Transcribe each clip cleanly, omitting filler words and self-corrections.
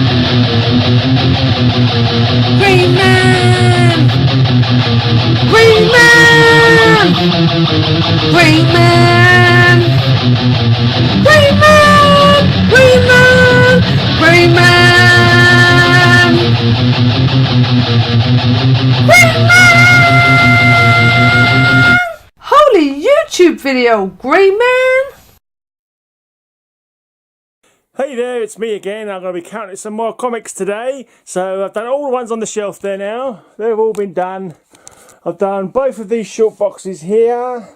Green Man! Green Man! Green Man! Green Man! Green Man! Green Man! Green Man! Holy YouTube video, Green Man! Hey there, it's me again. I'm going to be counting some more comics today. So I've done all the ones on the shelf there now. They've all been done. I've done both of these short boxes here.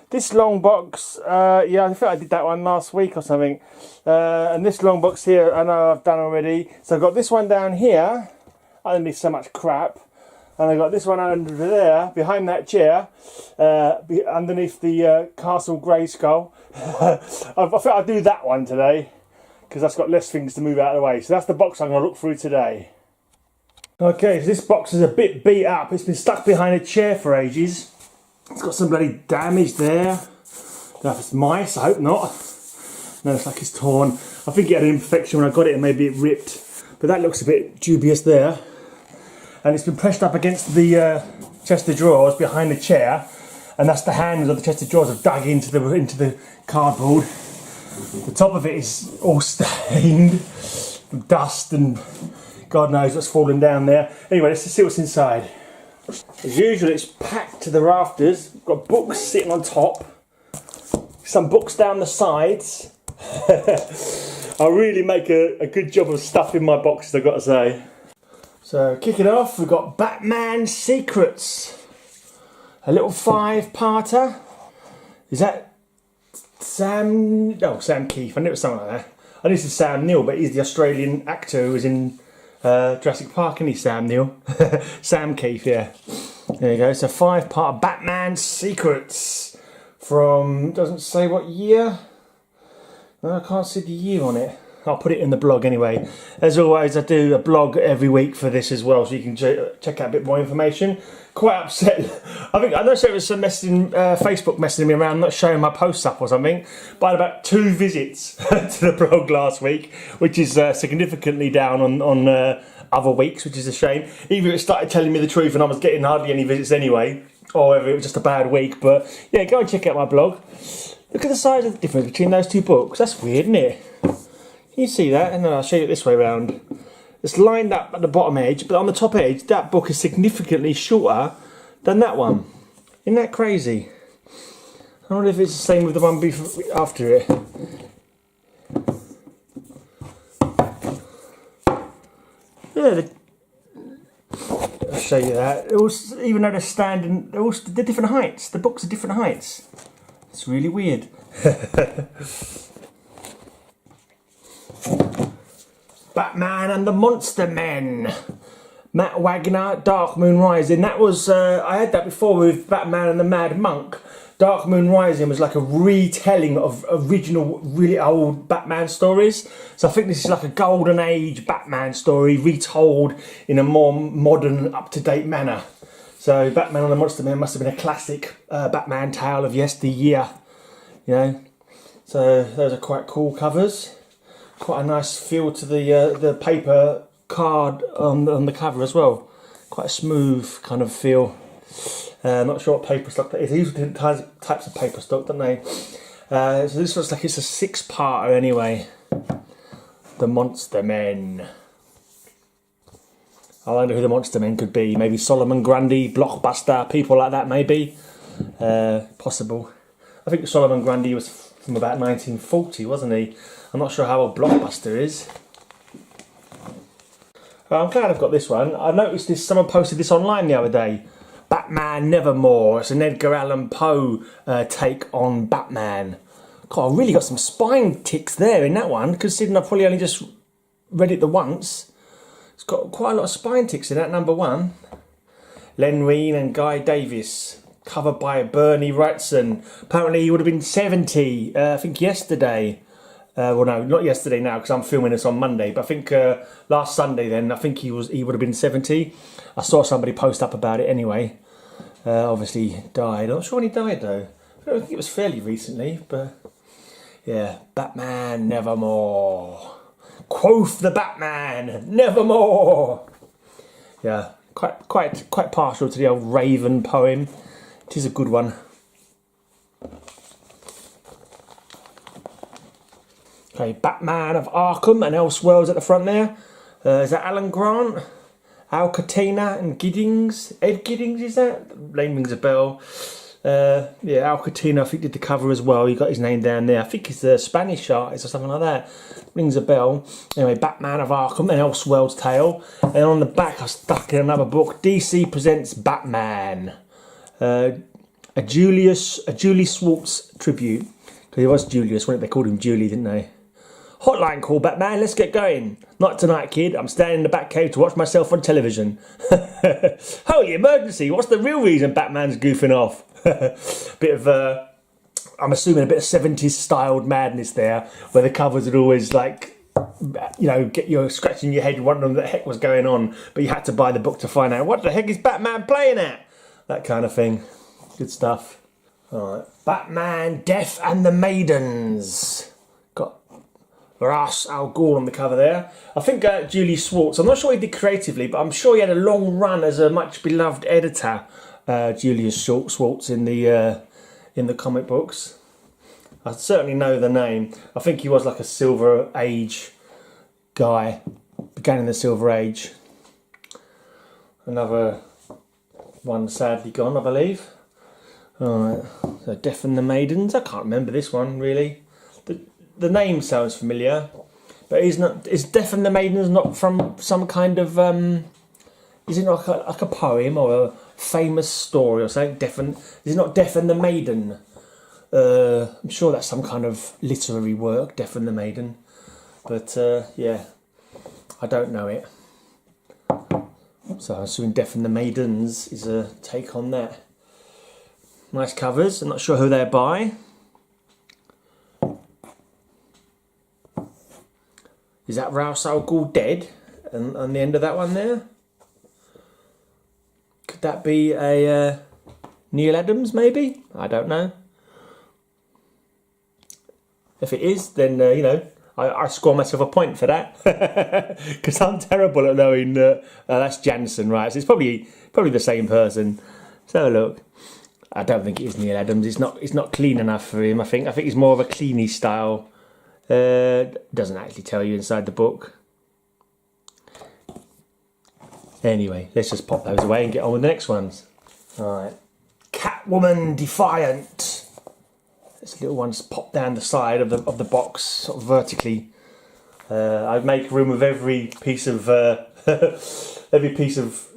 This long box, yeah, I think I did that one last week or something. And this long box here, I know I've done already. So I've got this one down here. Underneath so much crap. And I've got this one under there, behind that chair, underneath the Castle Grayskull. I think I'll do that one today, because that's got less things to move out of the way. So that's the box I'm going to look through today. Okay, so this box is a bit beat up. It's been stuck behind a chair for ages. It's got some bloody damage there. I don't know if it's mice, I hope not. No, it's like it's torn. I think it had an imperfection when I got it and maybe it ripped. But that looks a bit dubious there. And it's been pressed up against the chest of drawers behind the chair. And that's the handles of the chest of drawers have dug into the cardboard. The top of it is all stained with dust and God knows what's fallen down there. Anyway, let's just see what's inside. As usual, it's packed to the rafters. Got books sitting on top, some books down the sides. I really make a good job of stuffing my boxes, I've got to say. So, kicking off, we've got Batman Secrets. A little 5-parter. Is that Sam Keith? I knew it was something like that. I knew this is Sam Neill, but he's the Australian actor who was in Jurassic Park, isn't he, Sam Neill? Sam Keith, yeah. There you go. It's a 5-part Batman Secrets from, doesn't say what year. No, I can't see the year on it. I'll put it in the blog anyway. As always, I do a blog every week for this as well, so you can check out a bit more information. Quite upset. I'm not sure it was some Facebook messaging me around, not showing my posts up or something. But I had about 2 visits to the blog last week, which is significantly down on other weeks, which is a shame. Either it started telling me the truth and I was getting hardly any visits anyway, or whether it was just a bad week. But yeah, go and check out my blog. Look at the size of the difference between those 2 books. That's weird, isn't it? Can you see that? And then I'll show you it this way around. It's lined up at the bottom edge, but on the top edge, that book is significantly shorter than that one. Isn't that crazy? I wonder if it's the same with the one after it. Yeah, I'll show you that. Even though they're standing, they're different heights. The books are different heights. It's really weird. Batman and the Monster Men. Matt Wagner, Dark Moon Rising. That was, I had that before with Batman and the Mad Monk. Dark Moon Rising was like a retelling of original, really old Batman stories. So I think this is like a golden age Batman story retold in a more modern, up-to-date manner. So Batman and the Monster Men must have been a classic Batman tale of yesteryear. You know, so those are quite cool covers. Quite a nice feel to the paper card on the cover as well. Quite a smooth kind of feel. Not sure what paper stock that is. They use different types of paper stock, don't they? So this looks like it's a 6-parter anyway. The Monster Men. I wonder who the Monster Men could be. Maybe Solomon Grundy, Blockbuster, people like that maybe. Possible. I think Solomon Grundy was from about 1940, wasn't he? I'm not sure how old Blockbuster is. I'm glad I've got this one. I noticed this. Someone posted this online the other day. Batman Nevermore. It's an Edgar Allan Poe take on Batman. God, I really got some spine ticks there in that one, considering I've probably only just read it the once. It's got quite a lot of spine ticks in that, number 1. Len Wein and Guy Davis. Covered by Bernie Wrightson. Apparently he would have been 70, I think yesterday. Well, no, not yesterday now, because I'm filming this on Monday. But I think last Sunday then, I think he would have been 70. I saw somebody post up about it anyway. Obviously he died. I'm not sure when he died though. I think it was fairly recently, but yeah, Batman Nevermore. Quoth the Batman, nevermore. Yeah, quite partial to the old Raven poem. It is a good one. Okay, Batman of Arkham and Elseworlds at the front there. Is that Alan Grant? Al Catena and Giddings? Ed Giddings, is that? Name rings a bell. Yeah, Al Catena, I think, did the cover as well. He got his name down there. I think he's the Spanish artist or something like that. Rings a bell. Anyway, Batman of Arkham and Elseworlds tale. And on the back, I stuck in another book. DC presents Batman. A Julie Schwartz tribute. Because he was Julius, weren't they? They called him Julie, didn't they? Hotline call, Batman, let's get going. Not tonight, kid. I'm standing in the back cave to watch myself on television. Holy emergency, what's the real reason Batman's goofing off? Bit of, I'm assuming a bit of 70s styled madness there, where the covers would always, like, you know, get you scratching your head wondering what the heck was going on, but you had to buy the book to find out what the heck is Batman playing at? That kind of thing. Good stuff. Alright. Batman, Death and the Maidens. Got Ra's al Ghul on the cover there. I think Julie Schwartz, I'm not sure what he did creatively, but I'm sure he had a long run as a much beloved editor, Julius Schwartz, in the comic books. I certainly know the name. I think he was like a Silver Age guy, began in the Silver Age. Another one sadly gone, I believe. Alright, so Death and the Maidens. I can't remember this one really. The name sounds familiar, but is Death and the Maidens not from some kind of is it not like a poem or a famous story or something? Is it not Death and the Maiden? I'm sure that's some kind of literary work, Death and the Maiden. But yeah, I don't know it. So I'm assuming Death and the Maidens is a take on that. Nice covers. I'm not sure who they're by. Is that Ra's al Ghul dead? And on the end of that one there? Could that be a Neil Adams maybe? I don't know. If it is, then, you know, I score myself a point for that. Because I'm terrible at knowing that's Jansen, right? So it's probably the same person. So look. I don't think it is Neil Adams. It's not clean enough for him. I think he's more of a cleany style. Doesn't actually tell you inside the book. Anyway, let's just pop those away and get on with the next ones. Alright. Catwoman Defiant. This little one's popped down the side of the box, sort of vertically. I make room with every piece of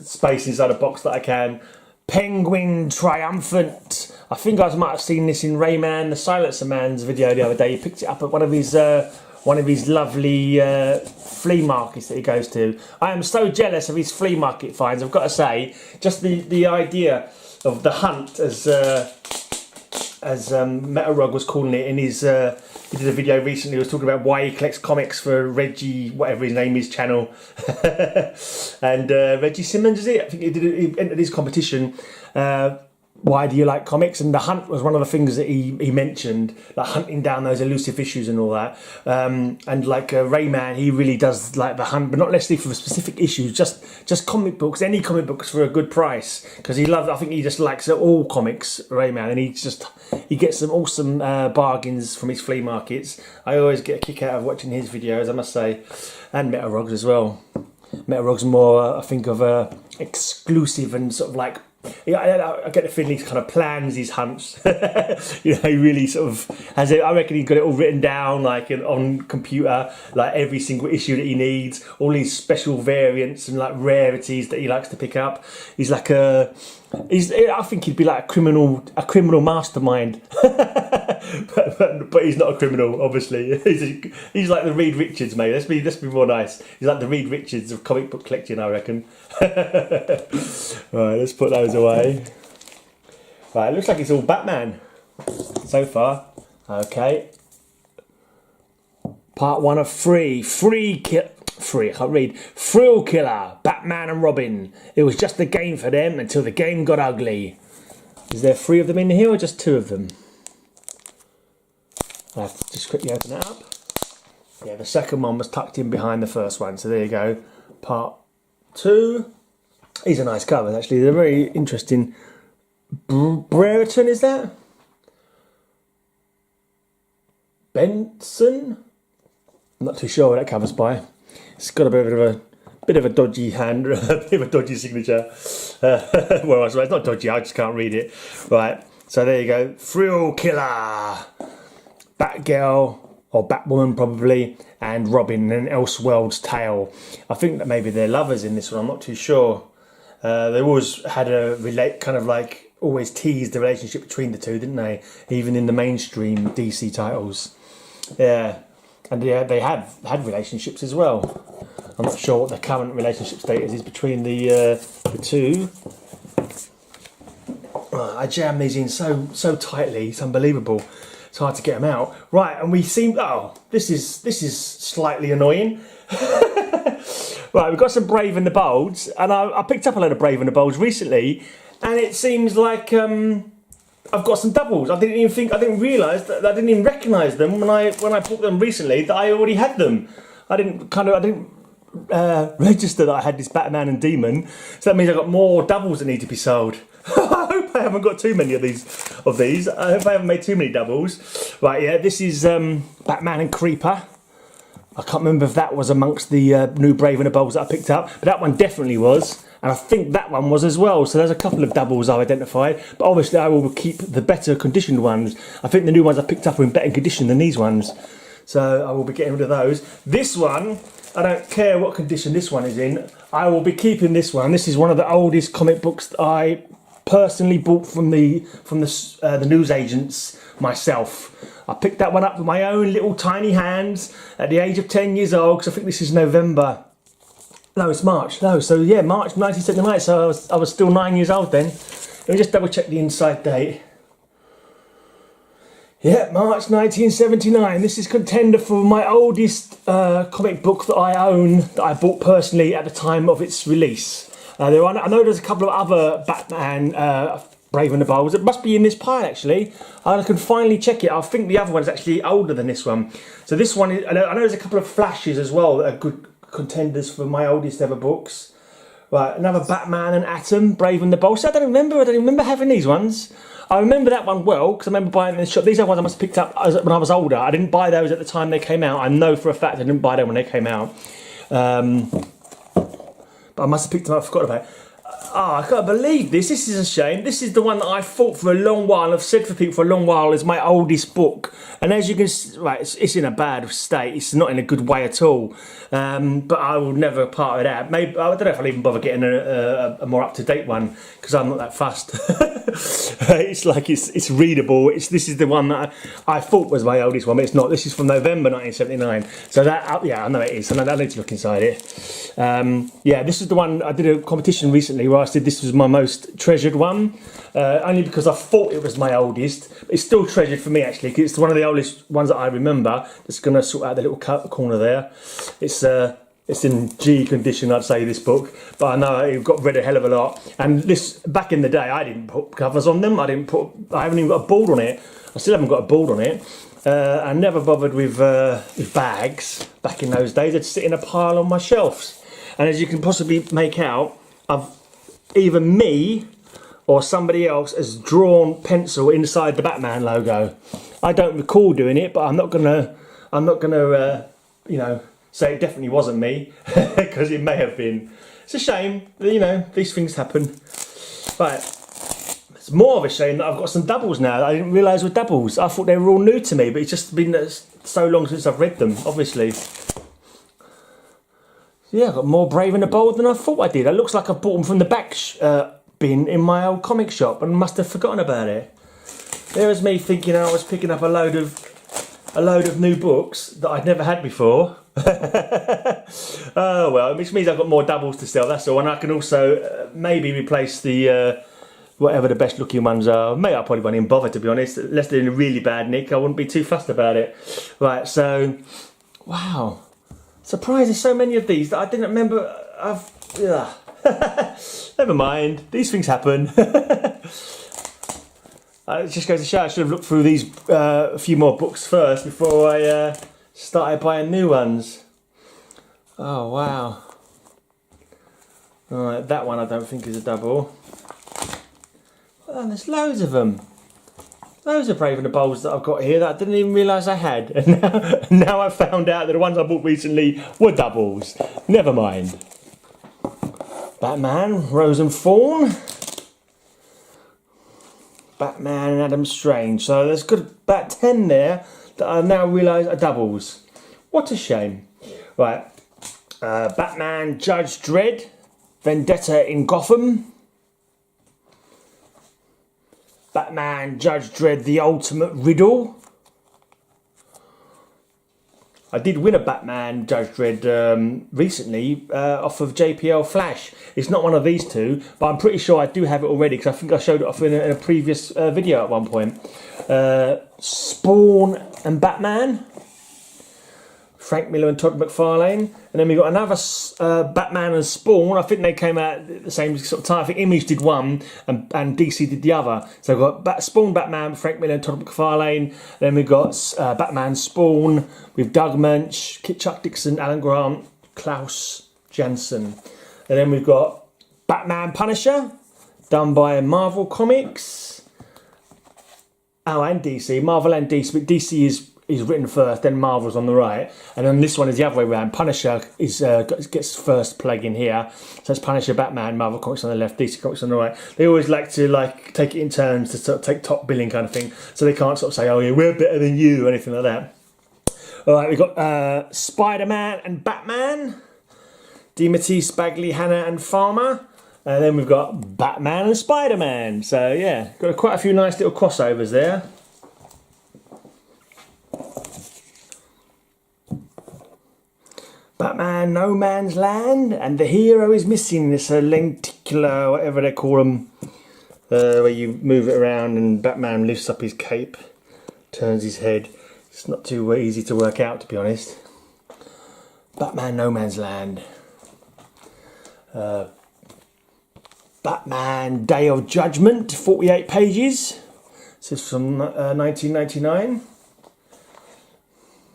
space inside a box that I can. Penguin Triumphant. I think I might have seen this in Rayman the Silencer Man's video the other day. He picked it up at one of his lovely flea markets that he goes to. I am so jealous of his flea market finds, I've got to say. Just the idea of the hunt, as Metarog was calling it in his... he did a video recently, he was talking about why he collects comics for Reggie, whatever his name is, channel. And Reggie Simmons, is it? I think he entered his competition. Why do you like comics? And the hunt was one of the things that he mentioned, like hunting down those elusive issues and all that. And like Rayman, he really does like the hunt, but not necessarily for specific issues, just comic books, any comic books for a good price. Because I think he just likes all comics, Rayman, and he gets some awesome bargains from his flea markets. I always get a kick out of watching his videos, I must say, and Metarog's as well. Metarog's more, I think, of a exclusive and sort of like, I get the feeling he kind of plans his hunts. You know, he really sort of has it. I reckon he's got it all written down, like on computer, like every single issue that he needs, all these special variants and like rarities that he likes to pick up. He's like I think he'd be like a criminal mastermind. but he's not a criminal, obviously. He's like the Reed Richards, mate. Let's be more nice. He's like the Reed Richards of comic book collecting, I reckon. Right, let's put those away. Right, it looks like it's all Batman so far. Okay. Part 1 of 3. I can't read. Thrill Killer, Batman and Robin. It was just a game for them until the game got ugly. Is there 3 of them in here or just 2 of them? I have to just quickly open that up. Yeah, the second one was tucked in behind the first one. So there you go, part 2. These are nice covers, actually. They're very interesting. Brereton, is that? Benson? I'm not too sure what that cover's by. It's got a bit of a dodgy hand, a bit of a dodgy signature. Well, it's not dodgy, I just can't read it. Right, so there you go. Thrill Killer, Batgirl, or Batwoman probably, and Robin, and Elseworld's Tale. I think that maybe they're lovers in this one, I'm not too sure. They always had always teased the relationship between the two, didn't they? Even in the mainstream DC titles. Yeah, and yeah, they have had relationships as well. I'm not sure what the current relationship status is between the two. I jam these in so tightly, it's unbelievable. It's hard to get them out. Right, and we seem... Oh, this is slightly annoying. Right, we've got some Brave and the Bolds, and I picked up a load of Brave and the Bolds recently, and it seems like I've got some doubles. I didn't realise that I didn't even recognise them when I bought them recently, that I already had them. I didn't register that I had this Batman and Demon, so that means I've got more doubles that need to be sold. I hope I haven't got too many of these. I hope I haven't made too many doubles. Right, yeah, this is Batman and Creeper. I can't remember if that was amongst the new Brave and the Bolds that I picked up, but that one definitely was, and I think that one was as well. So there's a couple of doubles I've identified, but obviously I will keep the better conditioned ones. I think the new ones I picked up are in better condition than these ones, so I will be getting rid of those. This one, I don't care what condition this one is in, I will be keeping this one. This is one of the oldest comic books that I personally bought from the newsagents myself. I picked that one up with my own little tiny hands at the age of 10 years old, because I think this is November. No, it's March. No, so yeah, March 1979. So I was still 9 years old then. Let me just double check the inside date. Yeah, March 1979. This is contender for my oldest comic book that I own, that I bought personally at the time of its release. I know there's a couple of other Batman Brave and the Bolds. It must be in this pile actually. I can finally check it. I think the other one's actually older than this one. So this one, I know there's a couple of flashes as well that are good contenders for my oldest ever books. Right, another Batman and Atom, Brave and the Bold. So I don't remember having these ones. I remember that one well, because I remember buying them in the shop. These are ones I must have picked up when I was older. I didn't buy those at the time they came out. I know for a fact I didn't buy them when they came out. But I must have picked them up, I forgot about it. I can't believe this. This is a shame. This is the one that I thought for a long while, I've said for people for a long while, is my oldest book. And as you can see, right, it's in a bad state. It's not in a good way at all. But I will never part of that. Maybe I don't know if I'll even bother getting a more up-to-date one, because I'm not that fussed. It's readable. This is the one that I thought was my oldest one, but it's not. This is from November 1979. So that, yeah, I know it is. I know I need to look inside it. Yeah, this is the one I did a competition recently where I said this was my most treasured one, only because I thought it was my oldest. But it's still treasured for me actually, because it's one of the oldest ones that I remember. Just going to sort out the little corner there. It's in G condition, I'd say, this book, but I know it got rid of a hell of a lot. And this, back in the day, I didn't put covers on them. I haven't even got a board on it. I still haven't got a board on it. I never bothered with bags back in those days. They'd sit in a pile on my shelves. And as you can possibly make out, either me or somebody else has drawn pencil inside the Batman logo. I don't recall doing it, but I'm not gonna, you know, say it definitely wasn't me, because it may have been. It's a shame, you know, these things happen. Right, it's more of a shame that I've got some doubles now that I didn't realise were doubles. I thought they were all new to me, but it's just been so long since I've read them, obviously. Yeah, I've got more Brave and the Bold than I thought I did. It looks like I bought them from the back bin in my old comic shop and must have forgotten about it. There was me thinking I was picking up a load of new books that I'd never had before. Oh well, which means I've got more doubles to sell, that's all. And I can also maybe replace the whatever the best looking ones are. Maybe I probably won't even bother, to be honest. Unless they're in a really bad nick, I wouldn't be too fussed about it. Right, so wow, surprised there's so many of these that I didn't remember. Never mind, these things happen. It just goes to show I should have looked through these a few more books first before I started buying new ones. Oh wow. Alright, that one I don't think is a double. Oh, there's loads of them. Loads of Brave and the Bolds that I've got here that I didn't even realise I had. And now I've found out that the ones I bought recently were doubles. Never mind. Batman, Rose and Fawn. Batman and Adam Strange. So there's good about 10 there that I now realise are doubles. What a shame. Right. Batman, Judge Dredd. Vendetta in Gotham. Batman, Judge Dredd, The Ultimate Riddle. I did win a Batman, Judge Dredd recently off of JPL Flash. It's not one of these two, but I'm pretty sure I do have it already because I think I showed it off in a previous video at one point. Spawn and Batman. Frank Miller and Todd McFarlane. And then we got another Batman and Spawn. I think they came out at the same sort of time. I think Image did one and DC did the other. So we've got Spawn Batman, Frank Miller and Todd McFarlane. Then we've got Batman Spawn with Doug Munch, Chuck Dixon, Alan Grant, Klaus Janson. And then we've got Batman Punisher, done by Marvel Comics. Oh, and DC. Marvel and DC, but DC is written first, then Marvel's on the right, and then this one is the other way around. Punisher is gets first plug in here, so it's Punisher, Batman, Marvel Comics on the left, DC Comics on the right. They always like to take it in turns to sort of take top billing kind of thing, so they can't sort of say, oh yeah, we're better than you or anything like that. All right, we've got Spider-Man and Batman, DiMatteis, Bagley, Hannah and Farmer, and then we've got Batman and Spider-Man. So yeah, got quite a few nice little crossovers there. Batman No Man's Land, and the hero is missing. This lenticular, whatever they call them, where you move it around and Batman lifts up his cape, turns his head. It's not too easy to work out, to be honest. Batman No Man's Land. Batman Day of Judgment, 48 pages. This is from 1999.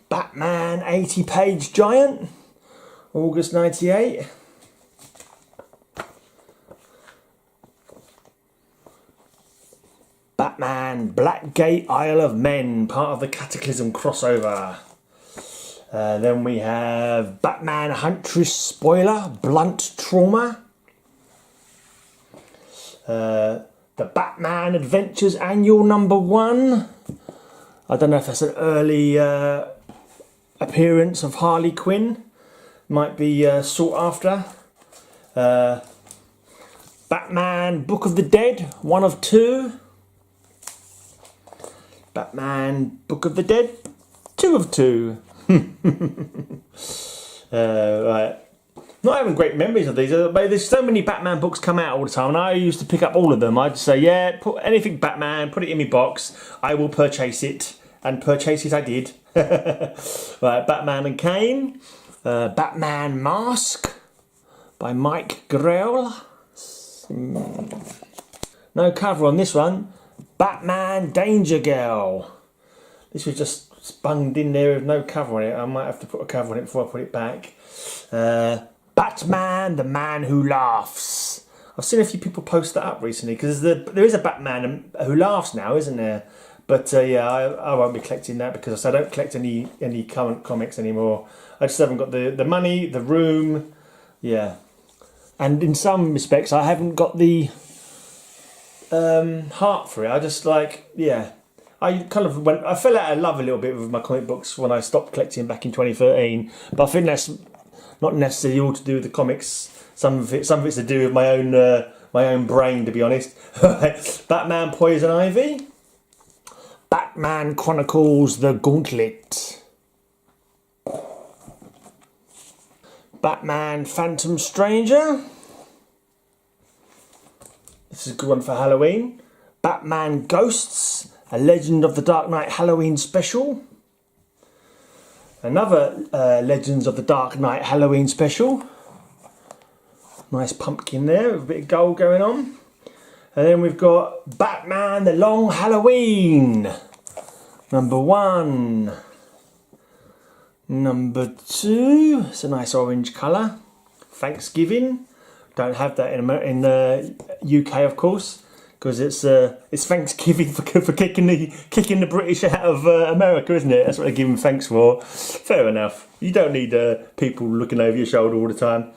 Batman 80-page giant. August 98. Batman Blackgate Isle of Men, part of the Cataclysm crossover. Then we have Batman Huntress Spoiler, Blunt Trauma. The Batman Adventures Annual #1. I don't know if that's an early appearance of Harley Quinn. Might be sought after. Batman Book of the Dead, 1 of 2. Batman Book of the Dead, 2 of 2. Right. Not having great memories of these, but there's so many Batman books come out all the time, and I used to pick up all of them. I'd say, yeah, put anything Batman, put it in my box, I will purchase it, and purchase it I did. Right, Batman and Kane. Batman Mask by Mike Grell. No cover on this one. Batman Danger Girl. This was just spunged in there with no cover on it. I might have to put a cover on it before I put it back. Batman the Man Who Laughs. I've seen a few people post that up recently because there is a Batman who laughs now, isn't there? But yeah, I won't be collecting that because I don't collect any current comics anymore. I just haven't got the money, the room, yeah. And in some respects, I haven't got the heart for it. I just yeah. I fell out of love a little bit with my comic books when I stopped collecting back in 2013. But I think that's not necessarily all to do with the comics. Some of it's to do with my own brain, to be honest. Batman Poison Ivy. Batman Chronicles The Gauntlet. Batman Phantom Stranger. This is a good one for Halloween. Batman Ghosts, A Legend of the Dark Knight Halloween special. Another Legends of the Dark Knight Halloween special. Nice pumpkin there with a bit of gold going on. And then we've got Batman The Long Halloween, #1. Number 2, it's a nice orange colour. Thanksgiving. Don't have that in the UK, of course, because it's Thanksgiving for kicking the British out of America, isn't it? That's what they're giving thanks for. Fair enough. You don't need people looking over your shoulder all the time,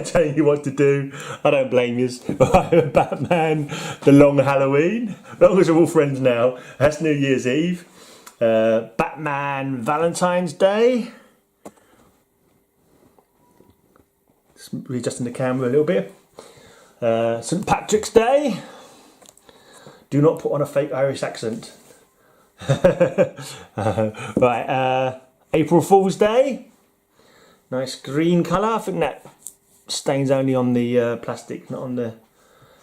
telling you what to do. I don't blame you. Batman, the Long Halloween. As long as we're all friends now, that's New Year's Eve. Batman, Valentine's Day. Readjusting the camera a little bit. St. Patrick's Day. Do not put on a fake Irish accent. Right, April Fool's Day. Nice green colour. I think that stains only on the plastic, not on the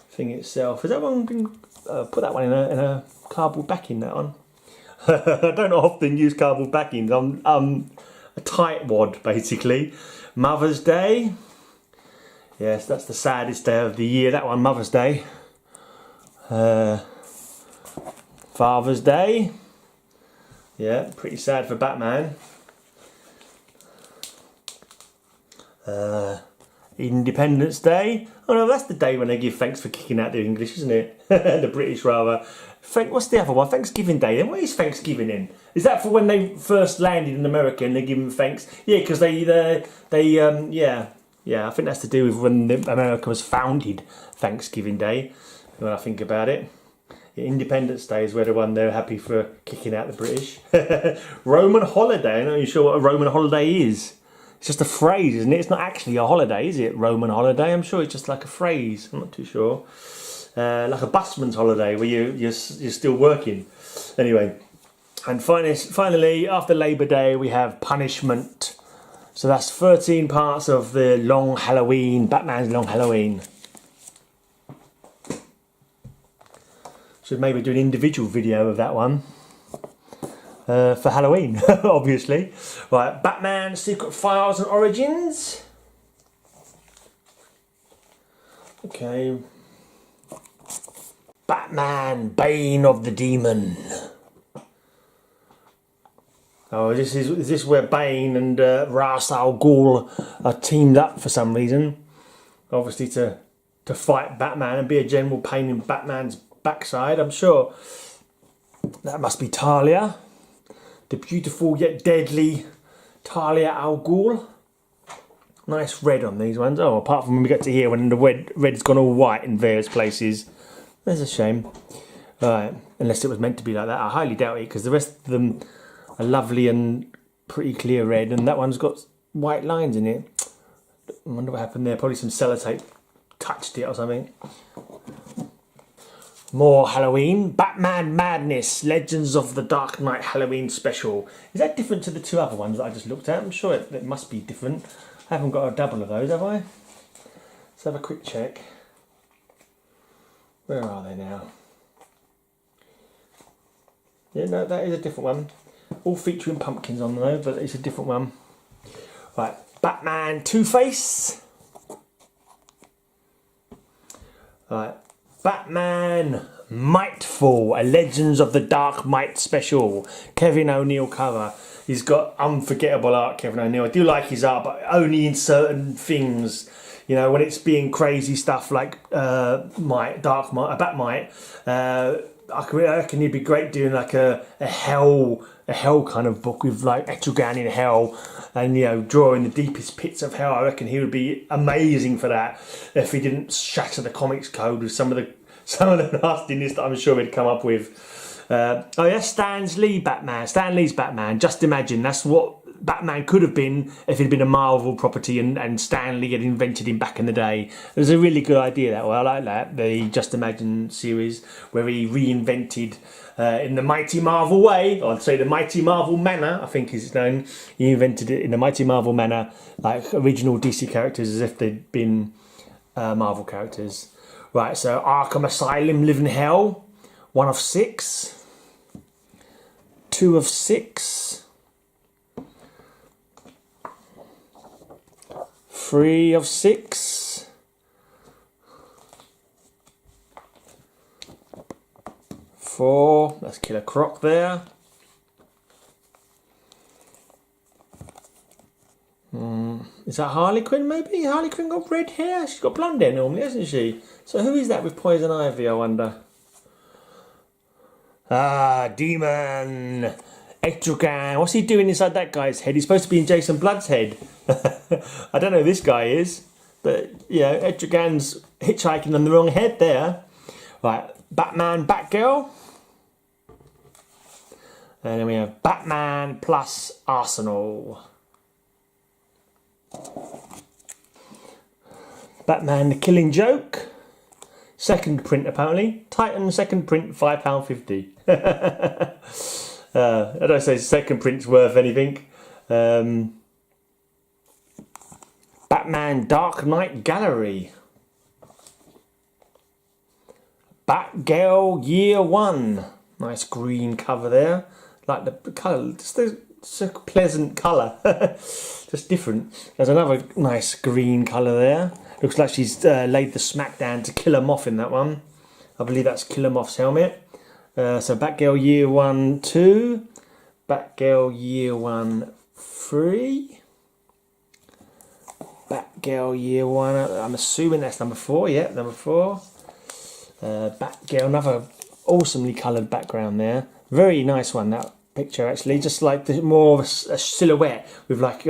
thing itself. Has that one been put that one in a cardboard backing? That one. I don't often use cardboard backings. I'm a tightwad basically. Mother's Day. Yes, that's the saddest day of the year, that one, Mother's Day. Father's Day. Yeah, pretty sad for Batman. Independence Day. Oh no, that's the day when they give thanks for kicking out the English, isn't it? The British rather. What's the other one? Thanksgiving Day. Then what is Thanksgiving in? Is that for when they first landed in America and they give them thanks? Yeah, because yeah, I think that's to do with when America was founded, Thanksgiving Day, when I think about it. Independence Day is where they're happy for kicking out the British. Roman holiday, I'm not even sure what a Roman holiday is. It's just a phrase, isn't it? It's not actually a holiday, is it? Roman holiday, I'm sure it's just like a phrase, I'm not too sure. Like a busman's holiday where you're still working. Anyway, and finally, after Labour Day, we have Punishment. So that's 13 parts of the Long Halloween, Batman's Long Halloween. Should maybe do an individual video of that one. For Halloween, obviously. Right, Batman, Secret Files and Origins. Okay. Batman, Bane of the Demon. Oh, is this where Bane and Ra's al Ghul are teamed up for some reason? Obviously to fight Batman and be a general pain in Batman's backside, I'm sure. That must be Talia. The beautiful yet deadly Talia al Ghul. Nice red on these ones. Oh, apart from when we get to here when the red's gone all white in various places. That's a shame. Right, unless it was meant to be like that. I highly doubt it because the rest of them are lovely and pretty clear red, and that one's got white lines in it. I wonder what happened there. Probably some sellotape touched it or something. More Halloween. Batman Madness, Legends of the Dark Knight Halloween Special. Is that different to the two other ones that I just looked at? I'm sure it must be different. I haven't got a double of those, have I? Let's have a quick check. Where are they now? Yeah, no, that is a different one. All featuring pumpkins on them though, but it's a different one. Right, Batman Two-Face. Right, Batman Mightfall, a Legends of the Dark Might special. Kevin O'Neill cover. He's got unforgettable art, Kevin O'Neill. I do like his art, but only in certain things. You know, when it's being crazy stuff like Dark Might, Bat-Mite, I reckon he'd be great doing like a hell kind of book with like Etrigan in hell and, you know, drawing the deepest pits of hell. I reckon he would be amazing for that if he didn't shatter the comics code with some of the nastiness that I'm sure he'd come up with. Oh yeah, Stan Lee's Batman. Just imagine, that's what Batman could have been if it had been a Marvel property and Stan Lee had invented him back in the day. It was a really good idea, that one. I like that, the Just Imagine series, where he reinvented in the Mighty Marvel way, or I'd say the Mighty Marvel manner, I think is known. He invented it in the Mighty Marvel manner, like original DC characters as if they'd been Marvel characters. Right, so Arkham Asylum, Live in Hell, 1 of 6, 2 of 6, 3 of 6, 4, that's Killer Croc there, Is that Harley Quinn maybe? Harley Quinn got red hair? She's got blonde hair normally, hasn't she? So who is that with Poison Ivy, I wonder? Ah, Demon! Etrigan! What's he doing inside that guy's head? He's supposed to be in Jason Blood's head. I don't know who this guy is. But, yeah, Etrigan's hitchhiking on the wrong head there. Right, Batman, Batgirl. And then we have Batman plus Arsenal. Batman the Killing Joke. Second print apparently. Titan second print, £5.50. I don't say second print's worth anything. Batman Dark Knight Gallery. Batgirl Year One. Nice green cover there. Like the colour, just a pleasant colour. Just different. There's another nice green colour there. Looks like she's laid the smack down to Killer Moth in that one. I believe that's Killer Moth's helmet. So Batgirl Year 1, 2. Batgirl Year 1, 3. Batgirl Year 1, I'm assuming that's number 4. Yeah, number 4. Batgirl, another awesomely coloured background there. Very nice one, that picture actually. Just like more of a silhouette with like,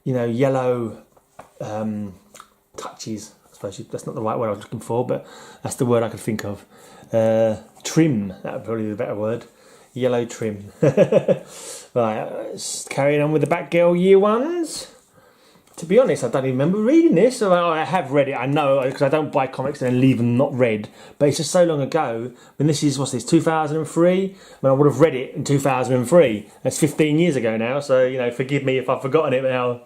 yellow touches. I suppose that's not the right word I was looking for, but that's the word I could think of. Trim, that would probably be a better word. Yellow trim. Right, carrying on with the Batgirl Year 1s. To be honest, I don't even remember reading this. I have read it, I know, because I don't buy comics and then leave them not read. But it's just so long ago. When this is, 2003? When I would have read it in 2003. That's 15 years ago now, so, forgive me if I've forgotten it now.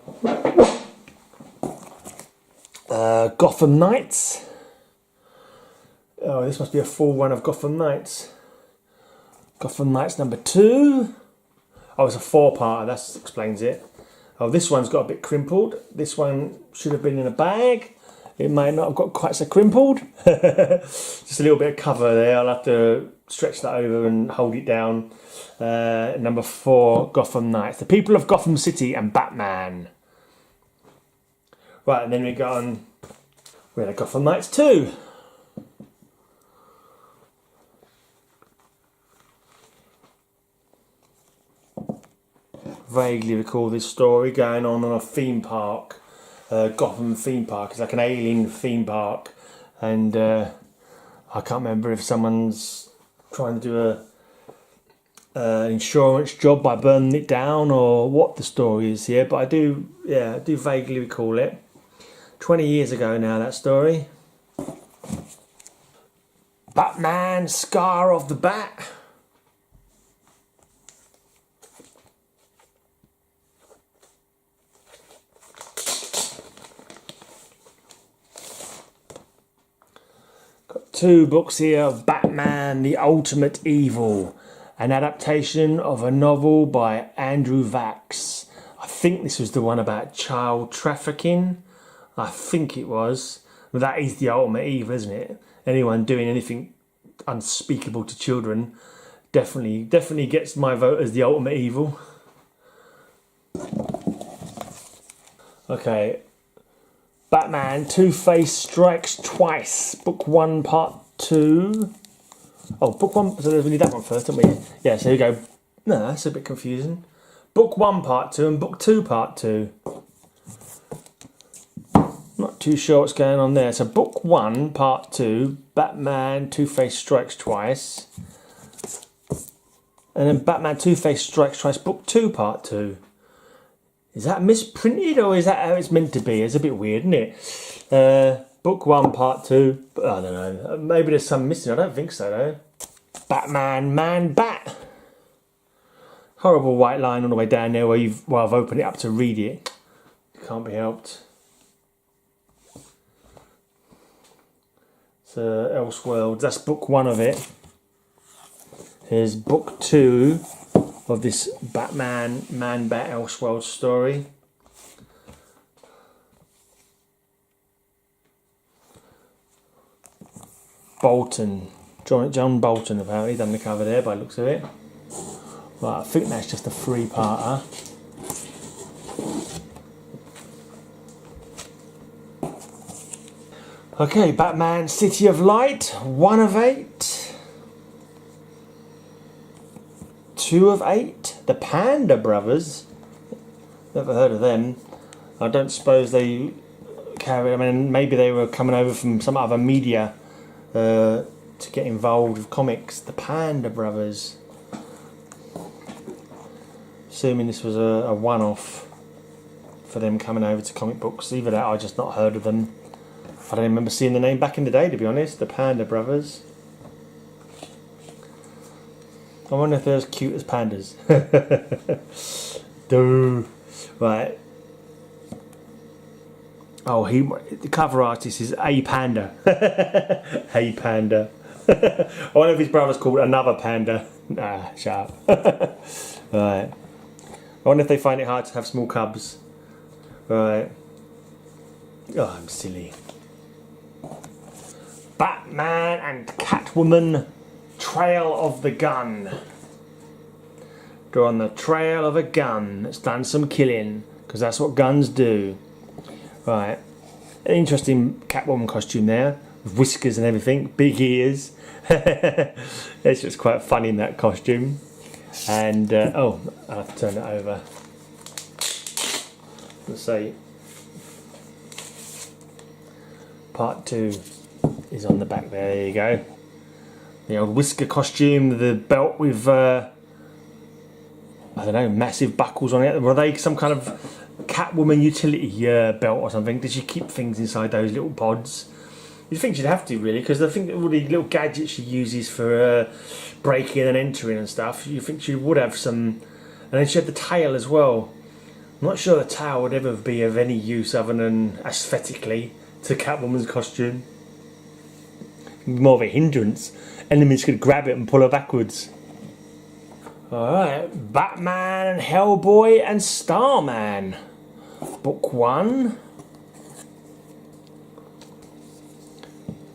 Gotham Knights. Oh, this must be a full run of Gotham Knights. Gotham Knights number 2. Oh, it's a 4-parter, that explains it. Oh, this one's got a bit crimpled. This one should have been in a bag. It may not have got quite so crimpled. Just a little bit of cover there. I'll have to stretch that over and hold it down. Number 4, Gotham Knights. The People of Gotham City and Batman. Right, and then we go on. We had Gotham Knights 2. Vaguely recall this story going on a theme park, Gotham theme park. It's like an alien theme park, and I can't remember if someone's trying to do an insurance job by burning it down or what the story is here. But I do vaguely recall it. 20 years ago now, that story. Batman Scar of the Bat. Got 2 books here of Batman the Ultimate Evil, an adaptation of a novel by Andrew Vachss. I think this was the one about child trafficking. I think it was. Well, that is the ultimate evil, isn't it? Anyone doing anything unspeakable to children definitely gets my vote as the ultimate evil. Okay. Batman Two-Face Strikes Twice. Book 1, Part 2. Oh, Book 1. So we need that one first, don't we? Yeah, so here we go. No, that's a bit confusing. Book 1, Part 2 and Book 2, Part 2. Not too sure what's going on there. So Book 1, Part 2, Batman Two-Face Strikes Twice. And then Batman Two-Face Strikes Twice, Book 2, Part 2. Is that misprinted or is that how it's meant to be? It's a bit weird, isn't it? Book 1, Part 2. But I don't know. Maybe there's some missing. I don't think so, though. Batman Man Bat. Horrible white line on the way down there where I've opened it up to read it. Can't be helped. So Elseworlds. That's Book 1 of it. Here's Book 2 of this Batman Man Bat Elseworlds story. Bolton. John Bolton apparently done the cover there by the looks of it. Right, I think that's just a 3-parter. Okay, Batman City of Light, 1 of 8. 2 of 8. The Panda Brothers. Never heard of them. I don't suppose they carry. I mean, maybe they were coming over from some other media to get involved with comics. The Panda Brothers. Assuming this was a one-off for them coming over to comic books. Either that, I just not heard of them. I don't remember seeing the name back in the day, to be honest. The Panda Brothers. I wonder if they're as cute as pandas. Dude. Right. Oh, the cover artist is A Panda. Hey Panda. I wonder if his brother's called Another Panda. Nah, shut up. Right. I wonder if they find it hard to have small cubs. Right. Oh, I'm silly. Batman and Catwoman, Trail of the Gun. Go on the trail of a gun that's done some killing, because that's what guns do. Right. An interesting Catwoman costume there, with whiskers and everything, big ears. It's just quite funny in that costume. And, oh, I'll have to turn it over. Let's say part 2 is on the back there you go. The old whisker costume, the belt with, I don't know, massive buckles on it. Were they some kind of Catwoman utility belt or something? Did she keep things inside those little pods? You'd think she'd have to, really, because I think all the little gadgets she uses for breaking and entering and stuff, you think she would have some. And then she had the tail as well. I'm not sure the tail would ever be of any use other than aesthetically to Catwoman's costume. More of a hindrance. Enemies could grab it and pull her backwards. Alright, Batman and Hellboy and Starman. Book 1.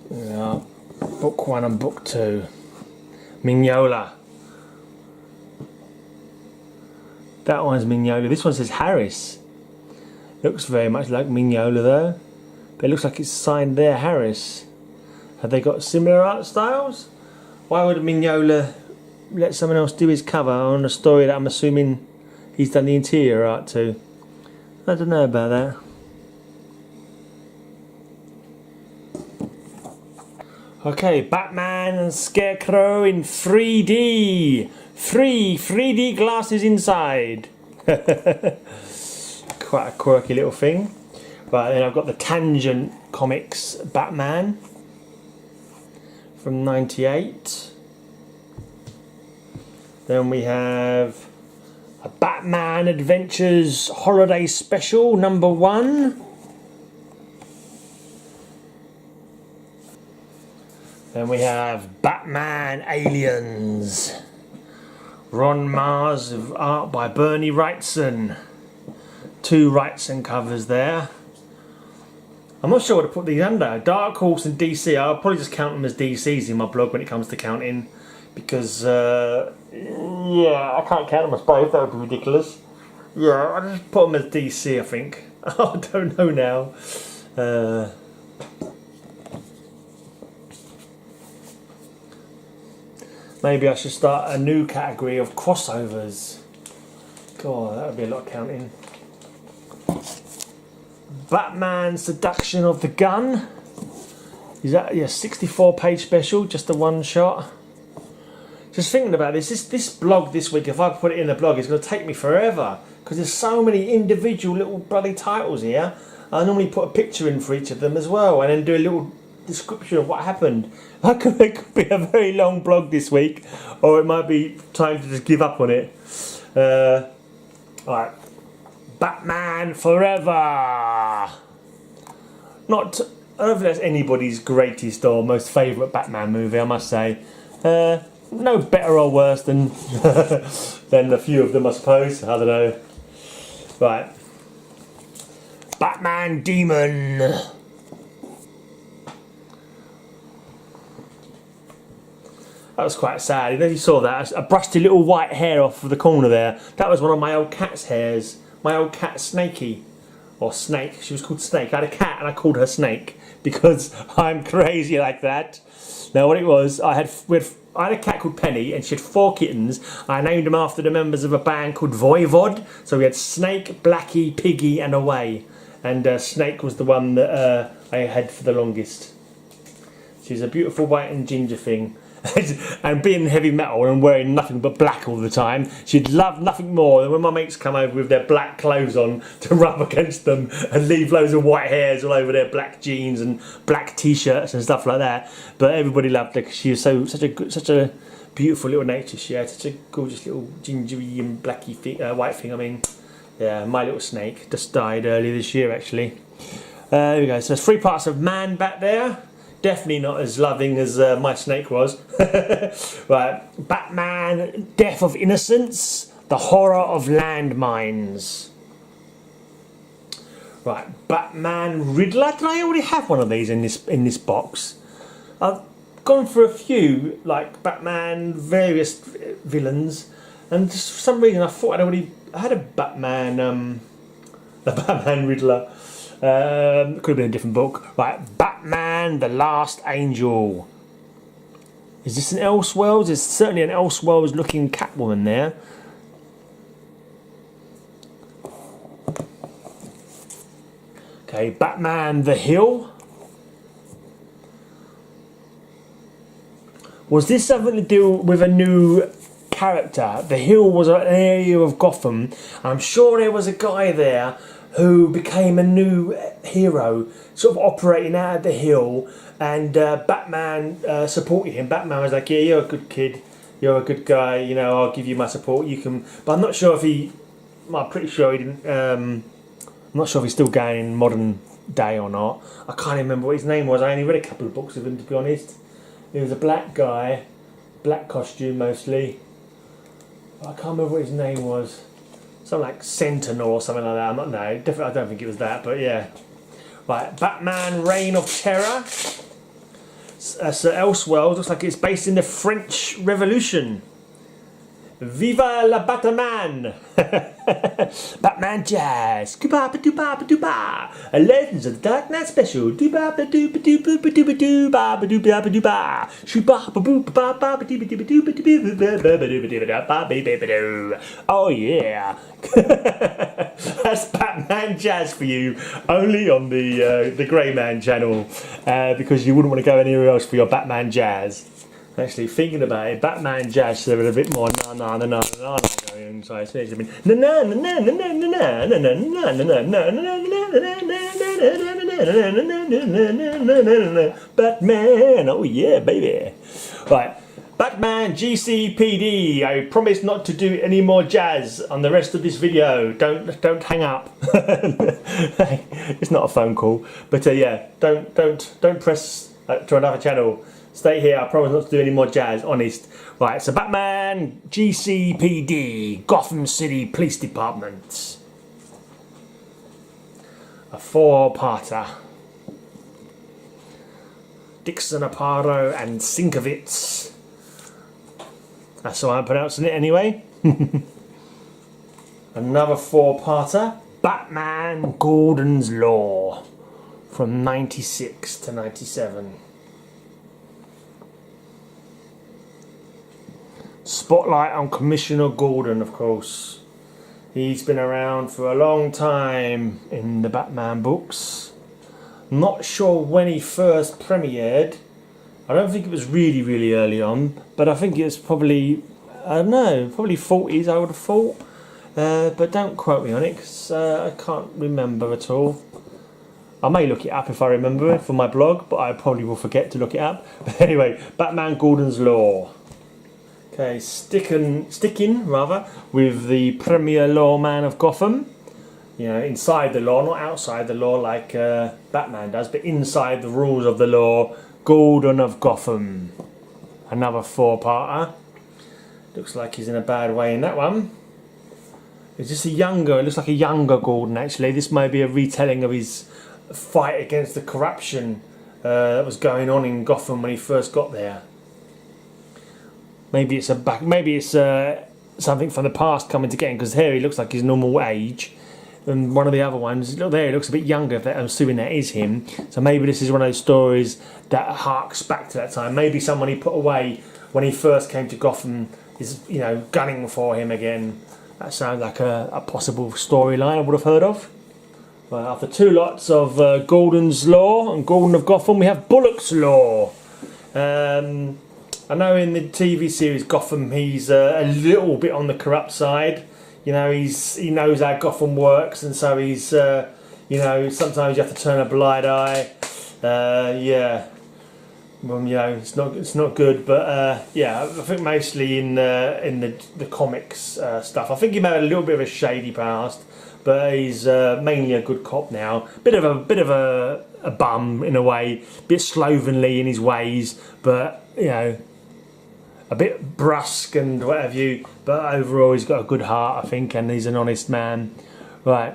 Yeah, book 1 and book 2. Mignola. That one's Mignola. This one says Harris. Looks very much like Mignola though. But it looks like it's signed there, Harris. Have they got similar art styles? Why would Mignola let someone else do his cover on a story that I'm assuming he's done the interior art to? I don't know about that. Okay, Batman and Scarecrow in 3D. 3D glasses inside. Quite a quirky little thing. Right, then I've got the Tangent Comics Batman from 98. Then we have a Batman Adventures Holiday Special number 1. Then we have Batman Aliens. Ron Mars of art by Bernie Wrightson. 2 Wrightson covers there. I'm not sure what to put these under. Dark Horse and DC. I'll probably just count them as DCs in my blog when it comes to counting. Because, yeah, I can't count them as both. That would be ridiculous. Yeah, I'll just put them as DC, I think. I don't know now. Maybe I should start a new category of crossovers. God, that would be a lot of counting. Batman Seduction of the Gun. Is that, yeah, 64-page special, just a one shot. Just thinking about this blog this week, if I put it in the blog, it's going to take me forever. Because there's so many individual little bloody titles here. I normally put a picture in for each of them as well, and then do a little description of what happened. It could be a very long blog this week, or it might be time to just give up on it. Alright. Batman Forever. Not, I don't think that's anybody's greatest or most favourite Batman movie, I must say. No better or worse than than a few of them, I suppose. I don't know. Right. Batman Demon. That was quite sad. You know, you saw that. I brushed a little white hair off of the corner there. That was one of my old cat's hairs. My old cat Snakey. or Snake. She was called Snake. I had a cat and I called her Snake because I'm crazy like that. Now what it was, I had a cat called Penny and she had 4 kittens. I named them after the members of a band called Voivod. So we had Snake, Blackie, Piggy and Away. And Snake was the one that I had for the longest. She's a beautiful white and ginger thing. And being heavy metal and wearing nothing but black all the time, she'd love nothing more than when my mates come over with their black clothes on to rub against them and leave loads of white hairs all over their black jeans and black t-shirts and stuff like that. But everybody loved her because she was such a beautiful little nature. She had such a gorgeous little gingery and blacky thing, white thing. I mean, yeah, my little Snake just died earlier this year actually. There we go. So there's 3 parts of Man back there. Definitely not as loving as my Snake was. Right, Batman, Death of Innocence, The Horror of Landmines. Right, Batman Riddler. Did I already have one of these in this box? I've gone for a few, like Batman, various villains, and just for some reason I thought I had a Batman Riddler. Could have been a different book. Right, Batman, The Last Angel. Is this an Elseworlds? There's certainly an Elseworlds looking Catwoman there. Okay, Batman, The Hill. Was this something to do with a new character? The Hill was an area of Gotham. I'm sure there was a guy there who became a new hero, sort of operating out of the Hill, and Batman supported him. Batman was like, yeah, you're a good kid, you're a good guy, you know, I'll give you my support, you can... But I'm not sure if I'm pretty sure he didn't, I'm not sure if he's still going in modern day or not. I can't remember what his name was. I only read a couple of books of him, to be honest. He was a black guy, black costume mostly. I can't remember what his name was. Something like Sentinel or something like that. Definitely, I don't think it was that, but yeah. Right, Batman Reign of Terror. Sir Elseworlds looks like it's based in the French Revolution. Viva la Batman! Batman Jazz. A Legends of the Dark Knight Special. Oh yeah. That's Batman Jazz for you. Only on the Grey Man channel. Because you wouldn't want to go anywhere else for your Batman Jazz. Actually, thinking about it, Batman Jazz should have a bit more na going inside. So it should have been Batman. Oh yeah, baby. Right, Batman GCPD. I promise not to do any more jazz on the rest of this video. Don't hang up. It's not a phone call, but yeah, don't press to another channel. Stay here, I promise not to do any more jazz, honest. Right, so Batman, GCPD, Gotham City Police Department. A 4-parter. Dixon, Aparo and Sienkiewicz. That's how I'm pronouncing it anyway. Another 4-parter. Batman, Gordon's Law. From 96 to 97. Spotlight on Commissioner Gordon, of course. He's been around for a long time in the Batman books. Not sure when he first premiered. I don't think it was really early on, but I think it's probably, I don't know, probably 40s I would have thought. But don't quote me on it, because I can't remember at all. I may look it up if I remember it for my blog, but I probably will forget to look it up. But anyway, Batman Gordon's Law. Okay, sticking with the premier lawman of Gotham. You know, inside the law, not outside the law like Batman does, but inside the rules of the law. Gordon of Gotham. Another 4-parter. Looks like he's in a bad way in that one. It's just it looks like a younger Gordon actually. This may be a retelling of his fight against the corruption that was going on in Gotham when he first got there. Maybe it's something from the past coming to get him, because here he looks like his normal age. than one of the other ones. Look there, he looks a bit younger. I'm assuming that is him. So maybe this is one of those stories that harks back to that time. Maybe someone he put away when he first came to Gotham is, you know, gunning for him again. That sounds like a possible storyline I would have heard of. But after 2 lots of Gordon's Law and Gordon of Gotham, we have Bullock's Law. I know in the TV series Gotham, he's a little bit on the corrupt side. You know, he knows how Gotham works, and so he's, you know, sometimes you have to turn a blind eye. Yeah, well, you know, it's not good. But yeah, I think mostly in the comics stuff. I think he may have a little bit of a shady past, but he's mainly a good cop now. Bit of a bum in a way, bit slovenly in his ways, but you know, a bit brusque and what have you, but overall he's got a good heart, I think, and he's an honest man. Right,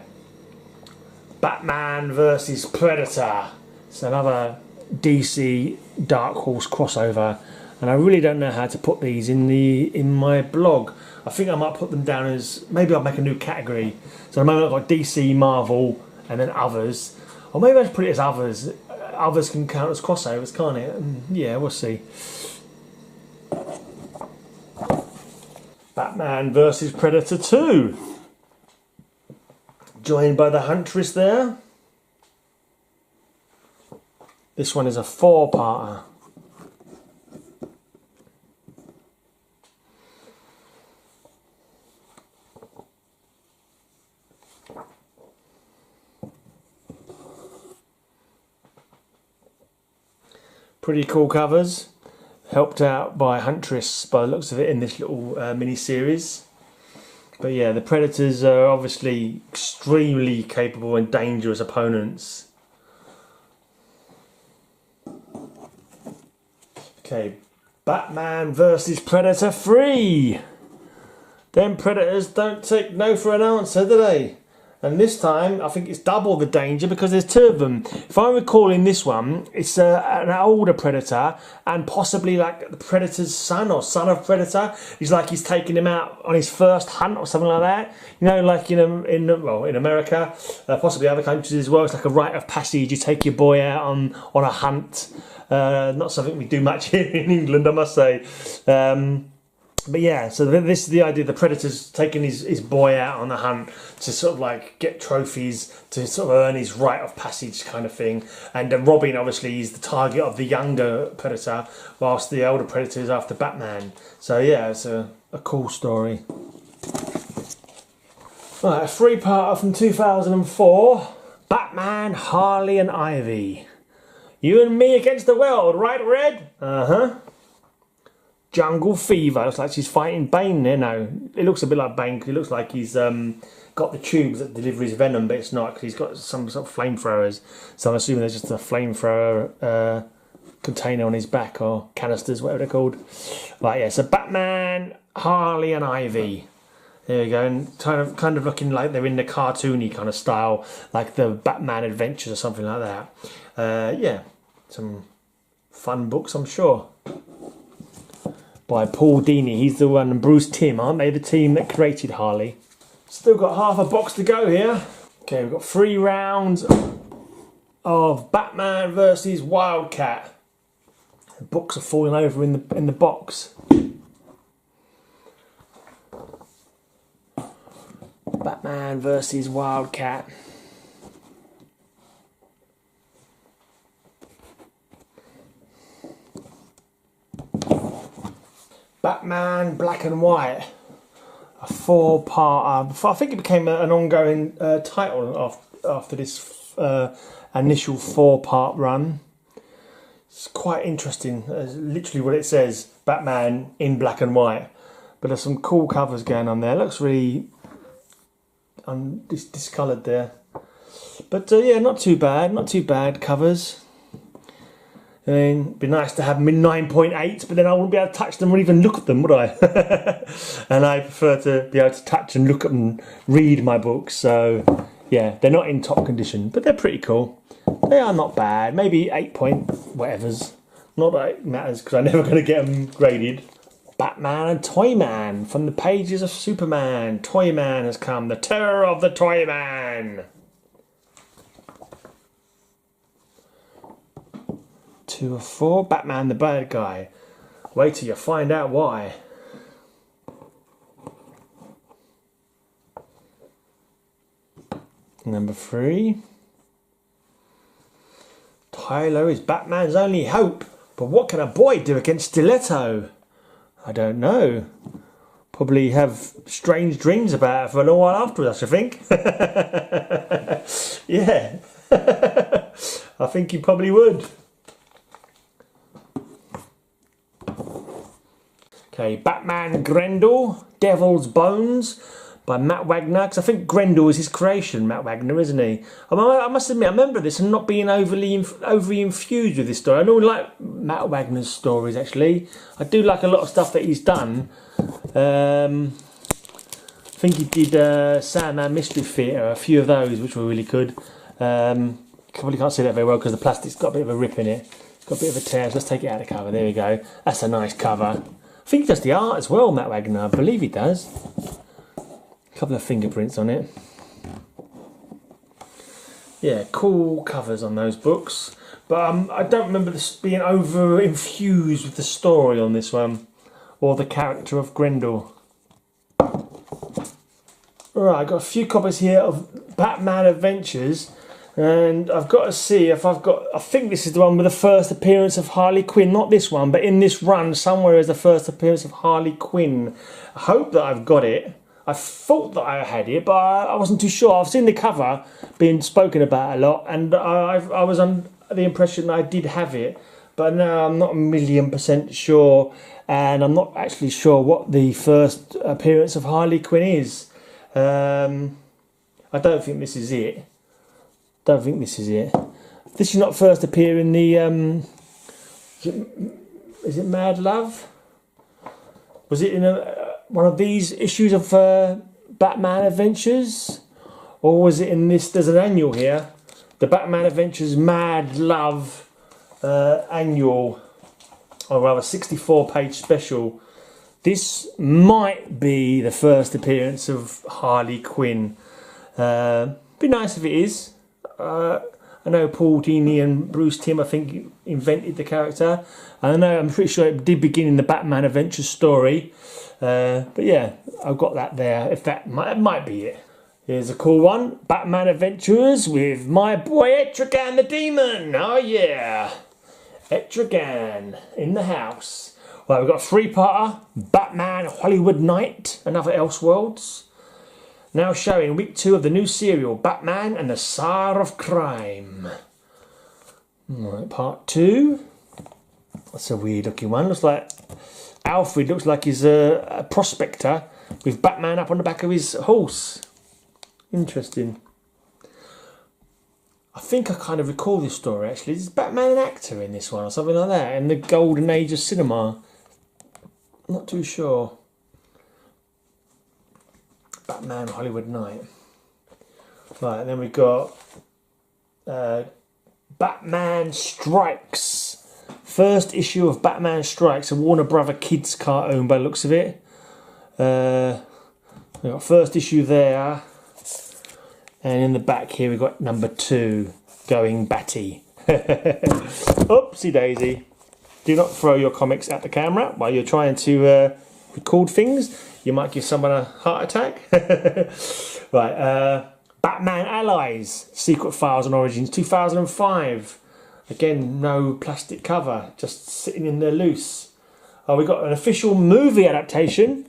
Batman versus Predator. It's another DC Dark Horse crossover, and I really don't know how to put these in my blog. I think I might put them down as, maybe I'll make a new category. So at the moment I've got DC, Marvel, and then others. Or maybe I'll just put it as others. Others can count as crossovers, can't it? Yeah, we'll see. Batman versus Predator 2. Joined by the Huntress there. This one is a 4-parter. Pretty cool covers. Helped out by Huntress by the looks of it in this little mini-series. But yeah, the Predators are obviously extremely capable and dangerous opponents. Okay, Batman versus Predator 3. Them Predators don't take no for an answer, do they? And this time, I think it's double the danger because there's 2 of them. If I'm recalling this one, it's an older Predator and possibly like the Predator's son or son of Predator. He's like he's taking him out on his first hunt or something like that. You know, like in America, possibly other countries as well. It's like a rite of passage. You take your boy out on a hunt. Not something we do much here in England, I must say. But yeah, so this is the idea. The Predator's taking his boy out on a hunt to sort of like get trophies, to sort of earn his rite of passage kind of thing. And Robin obviously is the target of the younger Predator, whilst the older Predator is after Batman. So yeah, it's a cool story. Right, a 3-parter from 2004. Batman, Harley and Ivy. You and me against the world, right, Red? Uh-huh. Jungle Fever. Looks like she's fighting Bane there. No, it looks a bit like Bane because it looks like he's got the tubes that deliver his venom, but it's not because he's got some sort of flamethrowers. So I'm assuming there's just a flamethrower container on his back, or canisters, whatever they're called. Right, yeah. So Batman, Harley, and Ivy. There we go, and kind of looking like they're in the cartoony kind of style, like the Batman Adventures or something like that. Yeah, some fun books, I'm sure. By Paul Dini. He's the one, and Bruce Timm, aren't they? The team that created Harley. Still got half a box to go here. Okay, we've got 3 rounds of Batman versus Wildcat. The books are falling over in the box. Batman versus Wildcat. Batman Black and White, a 4-parter. I think it became an ongoing title after this initial 4-part run. It's quite interesting. It's literally what it says, Batman in black and white. But there's some cool covers going on there. It looks really discoloured there. But yeah, not too bad covers. I mean, it'd be nice to have them in 9.8, but then I wouldn't be able to touch them or even look at them, would I? And I prefer to be able to touch and look at them, read my books. So, yeah, they're not in top condition, but they're pretty cool. They are not bad. Maybe 8 point whatevers. Not that it matters, because I'm never going to get them graded. Batman and Toyman from the pages of Superman. Toyman has come, the terror of the Toyman. 2 of 4, Batman the bad guy. Wait till you find out why. Number 3. Tyler is Batman's only hope, but what can a boy do against Stiletto? I don't know. Probably have strange dreams about it for a long while afterwards, I think. Yeah. I think he probably would. Okay, Batman Grendel, Devil's Bones by Matt Wagner, because I think Grendel is his creation, Matt Wagner, isn't he? I must admit, I remember this and not being overly infused with this story. I normally like Matt Wagner's stories, actually. I do like a lot of stuff that he's done. I think he did Sandman Mystery Theatre, a few of those, which were really good. Probably can't see that very well because the plastic's got a bit of a rip in it. It's got a bit of a tear, so let's take it out of the cover. There we go. That's a nice cover. I think he does the art as well, Matt Wagner. I believe he does. Couple of fingerprints on it. Yeah, cool covers on those books. But I don't remember this being over infused with the story on this one, or the character of Grendel. Alright, I've got a few copies here of Batman Adventures, and I've got to see if I've got. I think this is the one with the first appearance of Harley Quinn. Not this one, but in this run somewhere is the first appearance of Harley Quinn. I hope that I've got it. I thought that I had it, but I wasn't too sure. I've seen the cover being spoken about a lot, and I was under the impression that I did have it. But now I'm not 1,000,000% sure, and I'm not actually sure what the first appearance of Harley Quinn is. I don't think this is it. This should not first appear in the... is it Mad Love? Was it in one of these issues of Batman Adventures? Or was it in this? There's an annual here. The Batman Adventures Mad Love annual. Or rather 64-page special. This might be the first appearance of Harley Quinn. Be nice if it is. I know Paul Dini and Bruce Timm, I think, invented the character. I know, I'm pretty sure it did begin in the Batman Adventures story. But yeah, I've got that there. If that might be it. Here's a cool one. Batman Adventures with my boy Etrigan the Demon. Oh yeah. Etrigan in the house. Well, we've got a 3-parter. Batman Hollywood Night. Another Elseworlds. Now showing week 2 of the new serial, Batman and the Tsar of Crime. Right, part 2. That's a weird looking one. Looks like Alfred looks like he's a prospector with Batman up on the back of his horse. Interesting. I think I kind of recall this story actually. Is Batman an actor in this one or something like that? In the golden age of cinema? Not too sure. Batman Hollywood Night. Right, and then we've got Batman Strikes. First issue of Batman Strikes, a Warner Brother Kids cartoon by the looks of it. We've got first issue there. And in the back here we've got number 2, Going Batty. Oopsie daisy. Do not throw your comics at the camera while you're trying to record things. You might give someone a heart attack. Right, Batman Allies, Secret Files and Origins, 2005. Again, no plastic cover, just sitting in there loose. Oh, we got an official movie adaptation.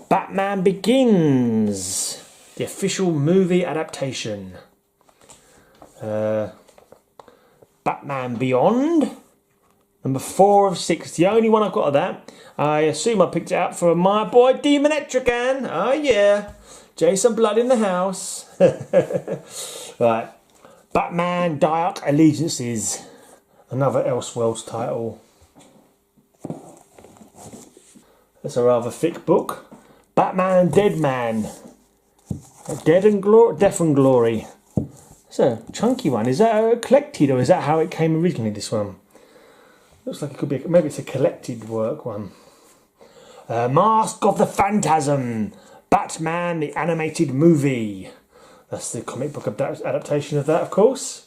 Batman Begins. The official movie adaptation. Batman Beyond. Number 4 of 6. The only one I've got of that. I assume I picked it up for my boy Demon Etrigan. Oh yeah. Jason Blood in the house. Right. Batman Dark Allegiances. Another Elseworlds title. That's a rather thick book. Batman Dead Man. Death and Glory. It's a chunky one. Is that collected or is that how it came originally, this one? Looks like it could be, maybe it's a collected work one. Mask of the Phantasm, Batman the Animated Movie. That's the comic book adaptation of that, of course.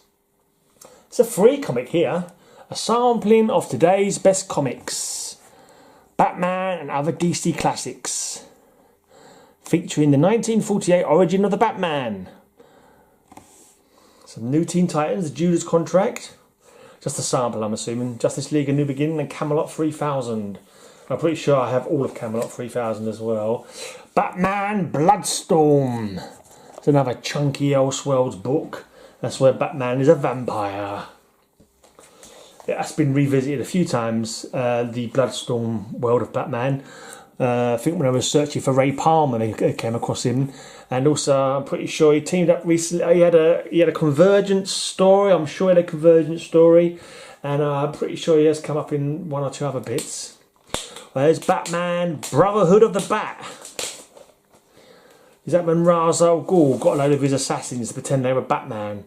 It's a free comic here. A sampling of today's best comics. Batman and other DC classics. Featuring the 1948 origin of the Batman. Some new Teen Titans, the Judas Contract. Just a sample, I'm assuming. Justice League A New Beginning and Camelot 3000. I'm pretty sure I have all of Camelot 3000 as well. Batman Bloodstorm. It's another chunky Elseworlds book. That's where Batman is a vampire. It has been revisited a few times, the Bloodstorm world of Batman. I think when I was searching for Ray Palmer, I came across him. And also, I'm pretty sure he teamed up recently. He had a Convergence story. I'm sure he had a Convergence story. And I'm pretty sure he has come up in one or two other bits. There's Batman Brotherhood of the Bat. Is that when Ra's al Ghul got a load of his assassins to pretend they were Batman?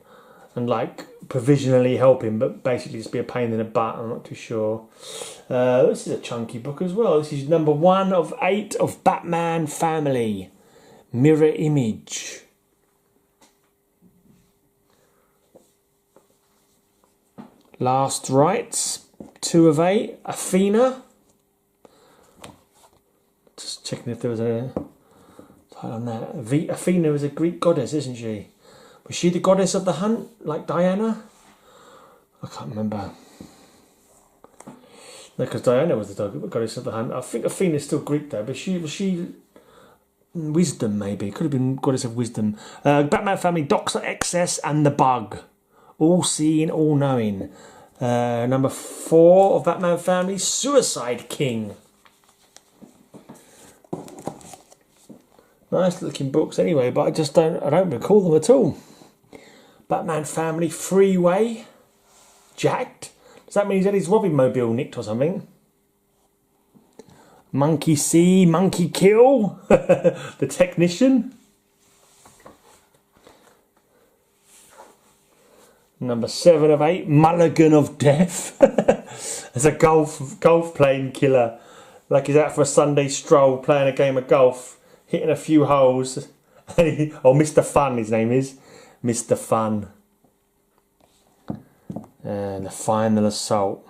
And like provisionally help him, but basically just be a pain in the butt. I'm not too sure. This is a chunky book as well. This is number 1 of 8 of Batman Family. Mirror Image. Last Rites, 2 of 8. Athena. Just checking if there was a title on that. Athena is a Greek goddess, isn't she? Was she the goddess of the hunt, like Diana? I can't remember. No, because Diana was the goddess of the hunt. I think Athena's still Greek though, but was she wisdom maybe? Could have been goddess of wisdom. Batman Family, Dr. Excess and the Bug. All seeing, all knowing. Number 4 of Batman Family, Suicide King. Nice looking books anyway, but I don't recall them at all. Batman Family, Freeway. Jacked. Does that mean he's had his Robin mobile nicked or something? Monkey See, Monkey Kill. The Technician. Number 7 of 8, Mulligan of Death. It's a golf playing killer. Like he's out for a Sunday stroll playing a game of golf, hitting a few holes. Oh, Mr. Fun his name is. Mr. Fun. And the Final Assault.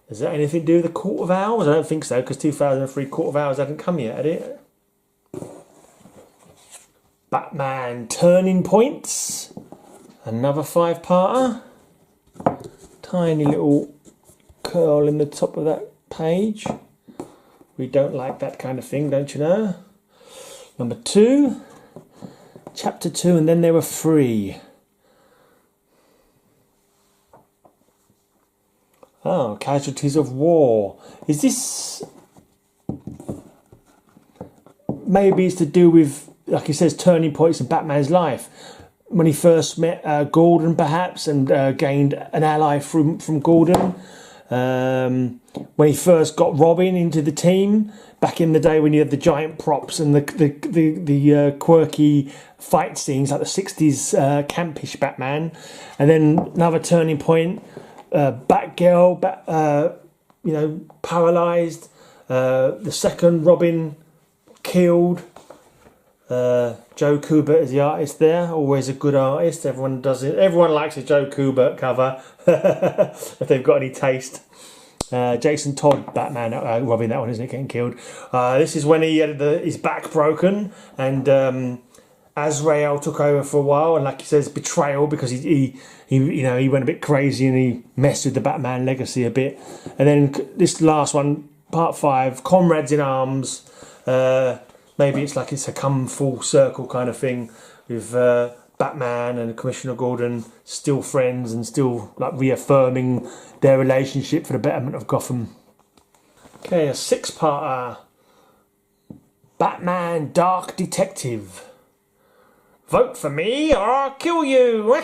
Is that anything to do with the Court of Owls? I don't think so, because 2003 Court of Owls hadn't come yet, had it? Batman Turning Points. Another 5-parter. Tiny little curl in the top of that page. We don't like that kind of thing, don't you know? Number 2. Chapter 2, and then there were 3. Oh, Casualties of War. Is this... Maybe it's to do with, like he says, turning points in Batman's life. When he first met Gordon, perhaps, and gained an ally from Gordon. When he first got Robin into the team, back in the day when you had the giant props and the quirky fight scenes, like the 60s campish Batman. And then another turning point, Batgirl, paralysed. The second Robin killed. Joe Kubert is the artist there, always a good artist. Everyone does it. Everyone likes a Joe Kubert cover if they've got any taste. Jason Todd, Batman, Robin, that one isn't it, getting killed. This is when he had his back broken and Azrael took over for a while, and like he says, betrayal, because he went a bit crazy and he messed with the Batman legacy a bit. And then this last one, part 5, Comrades in Arms. Maybe it's like it's a come full circle kind of thing with Batman and Commissioner Gordon still friends and still like reaffirming their relationship for the betterment of Gotham. Okay, a 6-parter. Batman Dark Detective. Vote for me or I'll kill you.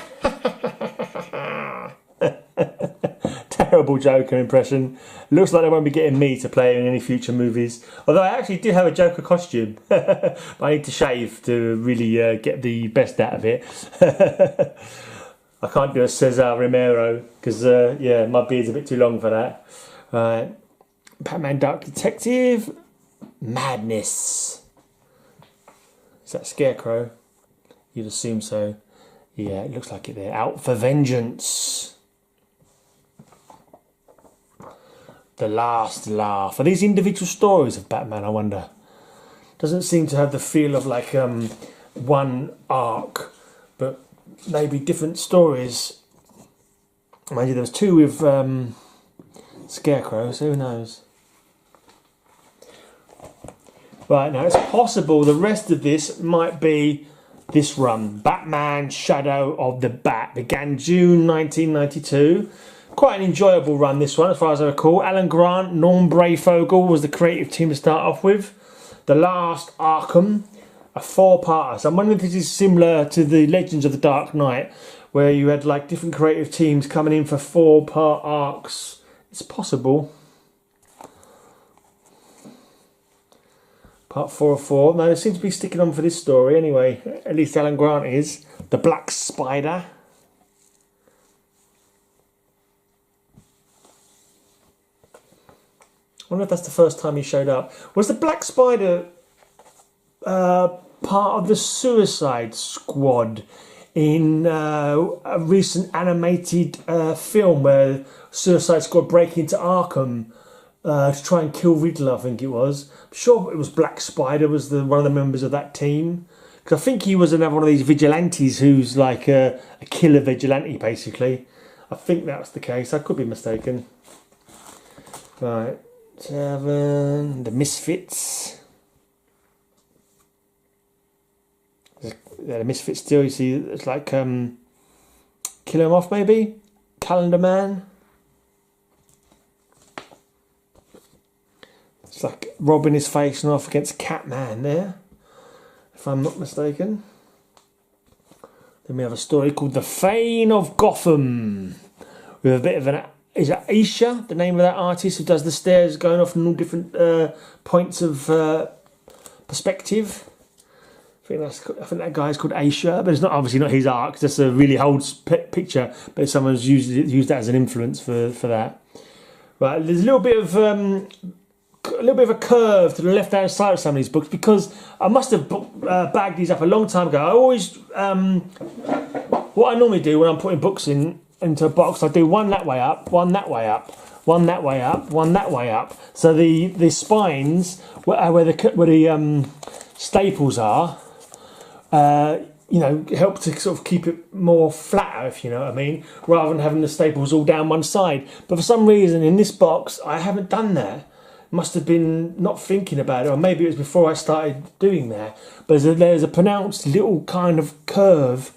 Terrible Joker impression. Looks like they won't be getting me to play in any future movies. Although I actually do have a Joker costume. But I need to shave to really get the best out of it. I can't do a Cesar Romero because, my beard's a bit too long for that. Batman Dark Detective. Madness. Is that Scarecrow? You'd assume so. Yeah, it looks like it there. Out for Vengeance. The Last Laugh. Are these individual stories of Batman, I wonder? Doesn't seem to have the feel of like one arc, but maybe different stories. Mind you, there was two with Scarecrow, so who knows? Right, now it's possible the rest of this might be this run. Batman Shadow of the Bat began June 1992. Quite an enjoyable run, this one, as far as I recall. Alan Grant, Norm Brayfogle was the creative team to start off with. The Last Arkham, a 4-parter. So I'm wondering if this is similar to the Legends of the Dark Knight, where you had like different creative teams coming in for 4-part arcs. It's possible. Part 4 of 4. No, they seem to be sticking on for this story anyway. At least Alan Grant is. The Black Spider. I wonder if that's the first time he showed up. Was the Black Spider part of the Suicide Squad in a recent animated film where Suicide Squad break into Arkham to try and kill Riddler, I think it was. I'm sure it was Black Spider was one of the members of that team. Because I think he was another one of these vigilantes who's like a killer vigilante, basically. I think that's the case. I could be mistaken. Right. 7. The Misfits. Yeah, the Misfits still, you see, it's like Kill 'Em Off, maybe? Calendar Man. It's like Robin is facing off against Catman there, if I'm not mistaken. Then we have a story called The Fane of Gotham, with a bit of an... Is it Aisha, the name of that artist who does the stairs going off in all different points of perspective? I think that guy's called Aisha, but it's not obviously not his art. It's just a really old picture, but someone's used that as an influence for that. Right, there's a little bit of a curve to the left-hand side of some of these books because I must have bagged these up a long time ago. I always what I normally do when I'm putting books into a box, I do one that way up, one that way up, one that way up, one that way up. So the spines where the staples are, you know, help to sort of keep it more flatter, if you know what I mean, rather than having the staples all down one side. But for some reason in this box, I haven't done that. Must have been not thinking about it, or maybe it was before I started doing that. But there's a pronounced little kind of curve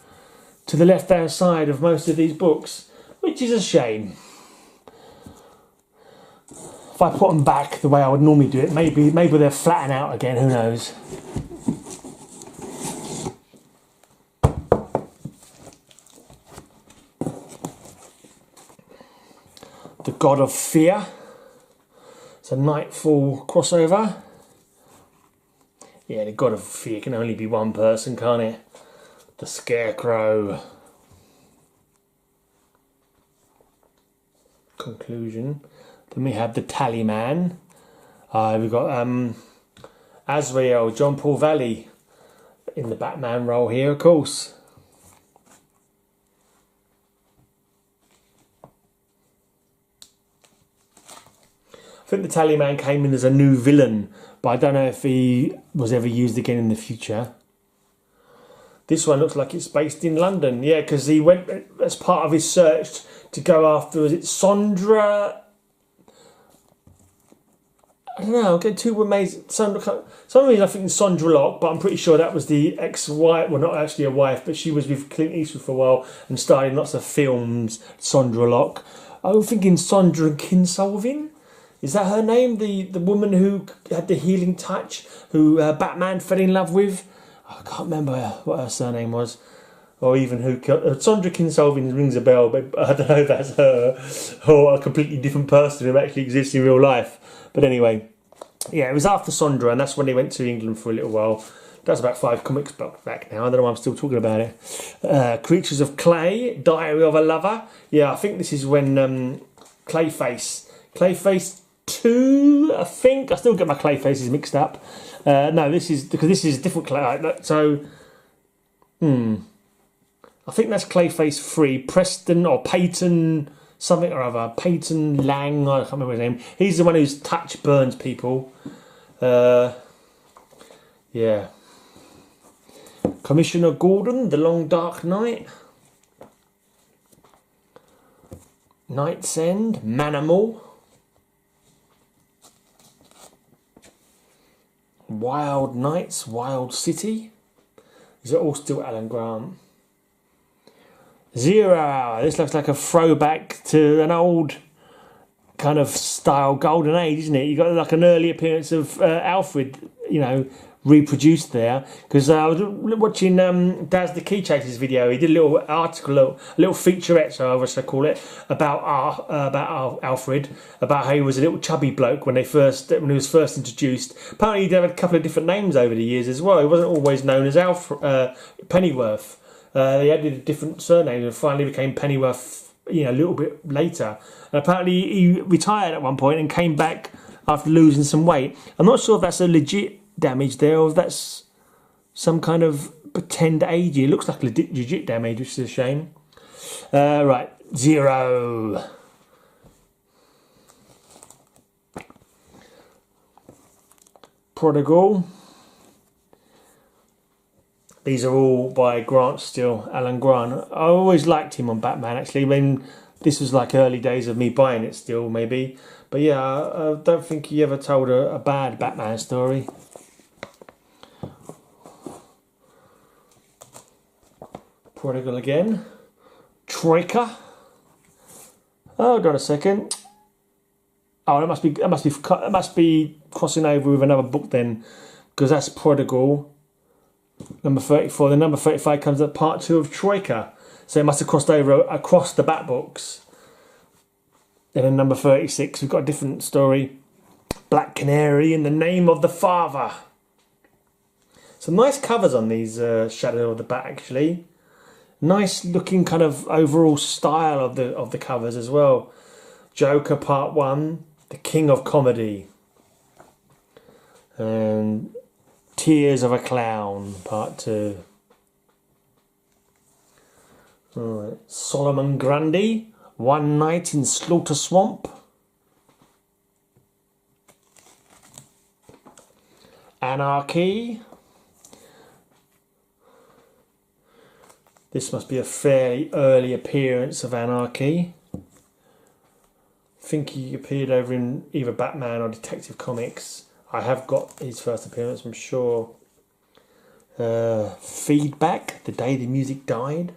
to the left-hand side of most of these books, which is a shame. If I put them back the way I would normally do it, maybe they'll flatten out again, who knows. The God of Fear. It's a Nightfall crossover. Yeah, the God of Fear can only be one person, can't it? The Scarecrow. Conclusion. Then we have the Tallyman. We've got Azrael, John Paul Valley in the Batman role here, of course. I think the Tallyman came in as a new villain, but I don't know if he was ever used again in the future. This one looks like it's based in London. Yeah, because he went as part of his search to go after, was it Sondra? I don't know, okay, two were made, some reason I think Sondra Locke, but I'm pretty sure that was the ex-wife, well not actually a wife, but she was with Clint Eastwood for a while and starred in lots of films, Sondra Locke. I'm thinking Sondra Kinsolving. Is that her name? The woman who had the healing touch, who Batman fell in love with? I can't remember what her surname was, or even who. Sondra Kinsolving rings a bell, but I don't know if that's her or a completely different person who actually exists in real life. But anyway, yeah, it was after Sondra, and that's when he went to England for a little while. That's about 5 comics back now. I don't know why I'm still talking about it. Creatures of Clay, Diary of a Lover. Yeah, I think this is when Clayface 2, I think. I still get my clay faces mixed up. No, this is because this is a different clay. So, I think that's Clayface 3. Preston or Peyton something or other. Peyton Lang, I can't remember his name. He's the one whose touch burns people. Yeah. Commissioner Gordon, The Long Dark Night. Night's End, Manimal. Wild Nights, Wild City. These are all still Alan Grant. 0 Hour. This looks like a throwback to an old kind of style golden age, isn't it? You got like an early appearance of Alfred, you know, reproduced there. Because I was watching Daz the Key Chaser's video. He did a little article, a little featurette, so I should call it, about Alfred, about how he was a little chubby bloke when he was first introduced. Apparently, he had a couple of different names over the years as well. He wasn't always known as Pennyworth. He added a different surname and finally became Pennyworth, you know, a little bit later. And apparently he retired at one point and came back after losing some weight. I'm not sure if that's a legit damage there or if that's some kind of pretend aging. It looks like legit damage, which is a shame. Right, 0. Prodigal. These are all by Grant still, Alan Grant. I always liked him on Batman, actually. I mean, this was like early days of me buying it still, maybe. But yeah, I don't think he ever told a bad Batman story. Prodigal again. Troika. Hold on a second. Oh, it must be crossing over with another book then, because that's Prodigal. Number 34. The number 35 comes at part 2 of Troika. So it must have crossed over across the Bat books. Then in number 36, we've got a different story. Black Canary in the Name of the Father. Some nice covers on these Shadow of the Bat, actually. Nice looking kind of overall style of the covers as well. Joker Part 1, The King of Comedy. And Tears of a Clown, Part 2. Right. Solomon Grundy, One Night in Slaughter Swamp. Anarchy. This must be a fairly early appearance of Anarchy. I think he appeared over in either Batman or Detective Comics. I have got his first appearance, I'm sure. Feedback, The Day the Music Died.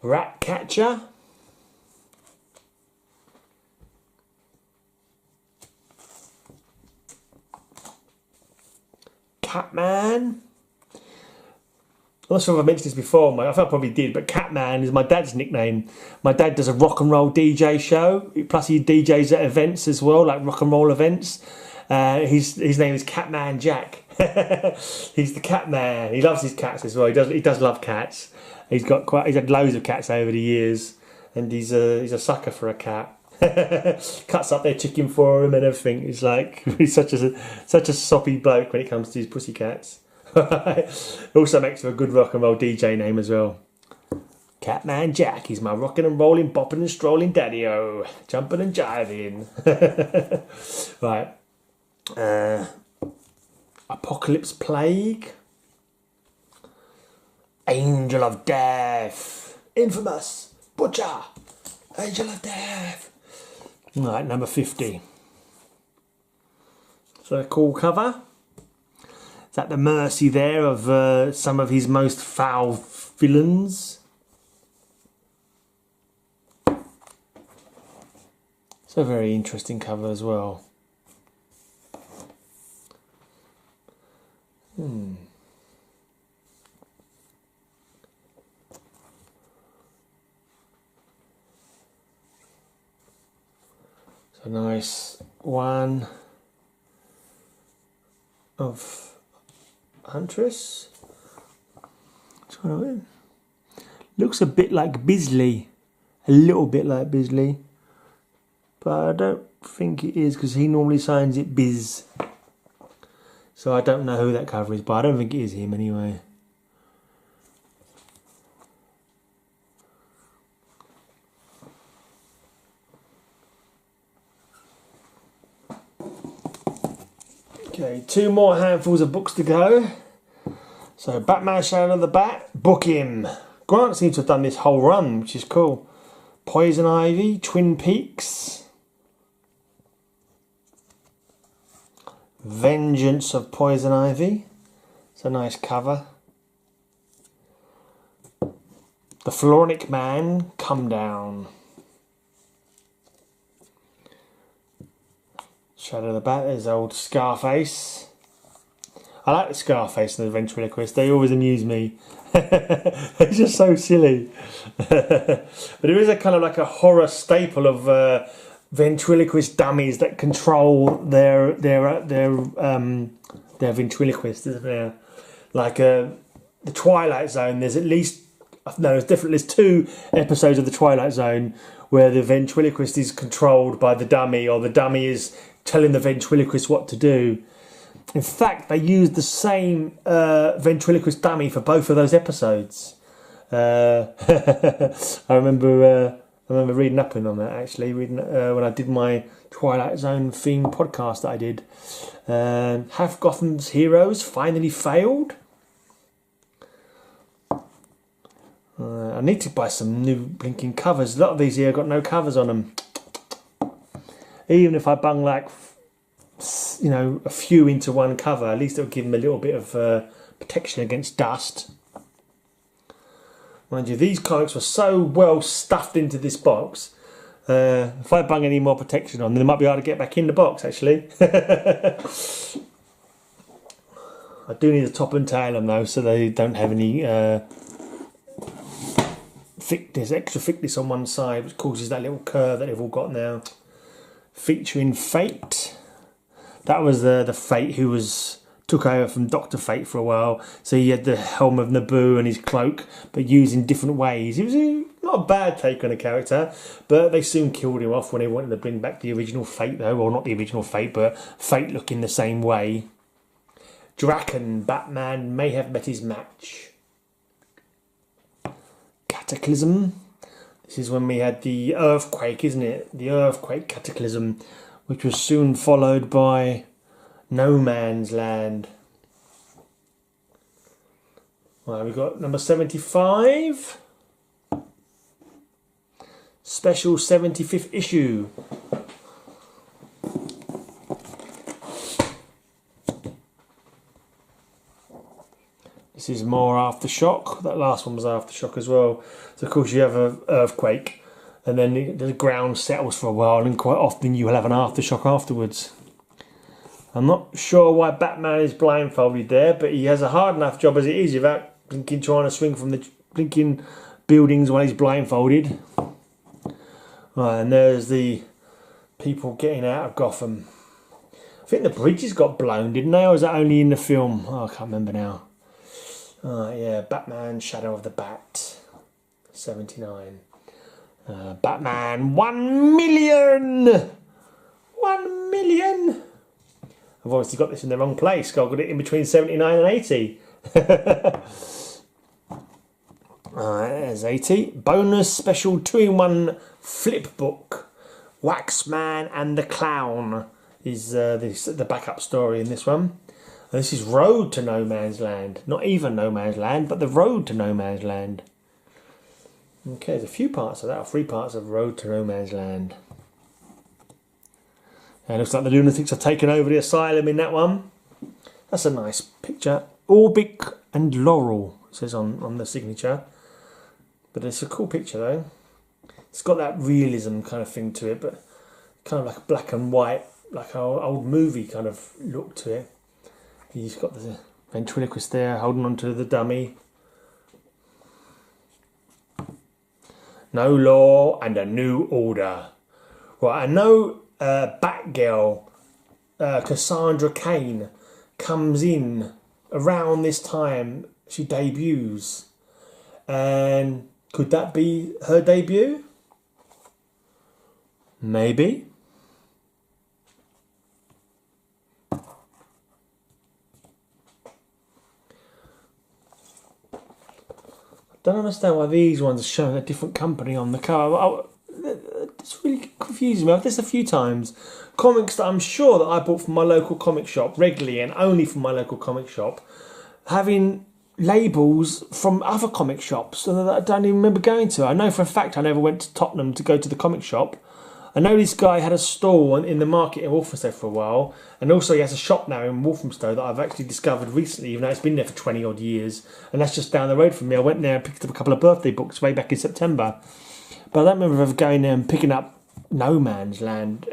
Ratcatcher. Catman. I'm not sure if I mentioned this before, I think I probably did, but Catman is my dad's nickname. My dad does a rock and roll DJ show, plus he DJs at events as well, like rock and roll events. His name is Catman Jack. He's the Catman. He loves his cats as well. He does love cats. He's had loads of cats over the years, and he's a sucker for a cat. Cuts up their chicken for him and everything. He's such a soppy bloke when it comes to his pussy cats. Also makes for a good rock and roll DJ name as well. Catman Jack, he's my rockin' and rollin', boppin' and strolling daddy-o, jumping and jiving. Right. Apocalypse Plague. Angel of Death. Infamous. Butcher. Angel of Death. Right, number 50. So a cool cover. Is at the mercy there of some of his most foul villains. It's a very interesting cover as well. It's a nice one of Huntress. Looks a bit like Bisley. A little bit like Bisley. but I don't think it is because he normally signs it Biz. So I don't know who that cover is, but I don't think it is him anyway. Okay, 2 more handfuls of books to go. So Batman Shadow of the Bat, book him. Grant seems to have done this whole run, which is cool. Poison Ivy, Twin Peaks. Vengeance of Poison Ivy. It's a nice cover. The Floronic Man, Come Down. Shadow of the Bat, there's old Scarface. I like the Scarface and the ventriloquist, they always amuse me. They're just so silly. But there is a kind of like a horror staple of ventriloquist dummies that control their ventriloquist, isn't there? Like the Twilight Zone, there's at least, no, there's 2 episodes of the Twilight Zone where the ventriloquist is controlled by the dummy, or the dummy is telling the ventriloquist what to do. In fact, they used the same ventriloquist dummy for both of those episodes. I remember reading up on that, actually, when I did my Twilight Zone themed podcast that I did. Have Gotham's heroes finally failed? I need to buy some new blinking covers. A lot of these here got no covers on them. Even if I bung like, you know, a few into one cover, at least it'll give them a little bit of protection against dust. Mind you, these comics were so well stuffed into this box. If I bung any more protection on, then it might be hard to get back in the box, actually. I do need a top and tail on those so they don't have any thickness, extra thickness on one side, which causes that little curve that they've all got now. Featuring Fate. That was the Fate who took over from Dr. Fate for a while. So he had the helm of Naboo and his cloak, but used in different ways. It was not a bad take on a character, but they soon killed him off when they wanted to bring back the original Fate, though. Well, not the original Fate, but Fate looking the same way. Draken, Batman may have met his match. Cataclysm. This is when we had the earthquake, isn't it? The earthquake cataclysm, which was soon followed by No Man's Land. Well, we've got number 75. Special 75th issue. This is more Aftershock. That last one was Aftershock as well. So of course you have an earthquake and then the ground settles for a while, and quite often you will have an aftershock afterwards. I'm not sure why Batman is blindfolded there, but he has a hard enough job as it is without blinking trying to swing from the blinking buildings while he's blindfolded. Right, and there's the people getting out of Gotham. I think the bridges got blown, didn't they? Or was that only in the film? Oh, I can't remember now. Yeah, Batman Shadow of the Bat, 79. Batman 1 million! 1 million! I've obviously got this in the wrong place. I've got it in between 79 and 80. There's 80. Bonus special 2-in-1 flip book. Waxman and the Clown is the backup story in this one. And this is Road to No Man's Land. Not even No Man's Land, but the Road to No Man's Land. Okay, there's a few parts of that, or 3 parts of Road to No Man's Land. And it looks like the lunatics have taken over the asylum in that one. That's a nice picture. Orbic and Laurel, it says on the signature. But it's a cool picture though. It's got that realism kind of thing to it, but kind of like a black and white, like an old movie kind of look to it. He's got the ventriloquist there holding on to the dummy. No law and a new order. Right, I know Batgirl, Cassandra Cain, comes in around this time. She debuts. And could that be her debut? Maybe. don't understand why these ones are showing a different company on the cover. It's really confusing me. I've done this a few times. Comics that I'm sure that I bought from my local comic shop regularly and only from my local comic shop, having labels from other comic shops that I don't even remember going to. I know for a fact I never went to Tottenham to go to the comic shop. I know this guy had a stall in the market in Walthamstow for a while, and also he has a shop now in Walthamstow that I've actually discovered recently, even though it's been there for 20 odd years, and that's just down the road from me. I went there and picked up a couple of birthday books way back in September, but I don't remember ever going there and picking up any No Man's Land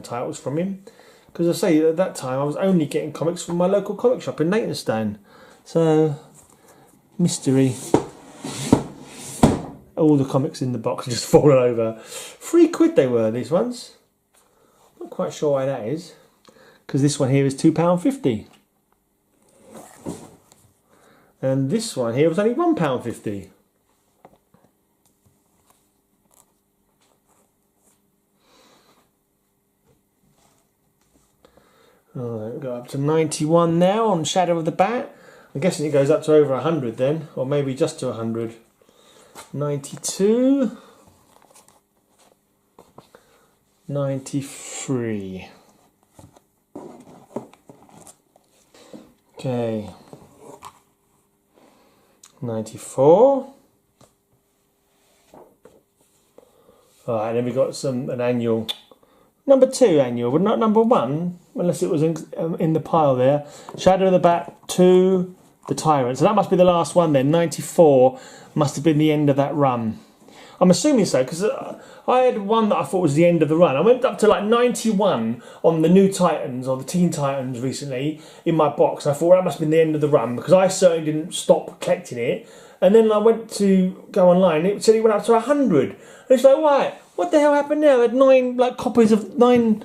titles from him, because I say at that time I was only getting comics from my local comic shop in Leytonstone. So, mystery. All the comics in the box just fallen over. £3 they were, these ones. Not quite sure why that is, because this one here is £2.50. And this one here was only £1.50. Alright, we go up to 91 now on Shadow of the Bat. I'm guessing it goes up to over 100 then, or maybe just to 100. 92. 93. Okay. 94. Alright, then we got an annual. Number 2 annual, but not number 1, unless it was in the pile there. Shadow of the Bat 2, The Tyrant. So that must be the last one then. 94 must have been the end of that run. I'm assuming so, because I had one that I thought was the end of the run. I went up to like 91 on the New Titans, or the Teen Titans recently, in my box. I thought, well, that must have been the end of the run, because I certainly didn't stop collecting it. And then I went to go online, and it said it went up to 100. And it's like, why? What the hell happened now? I had 9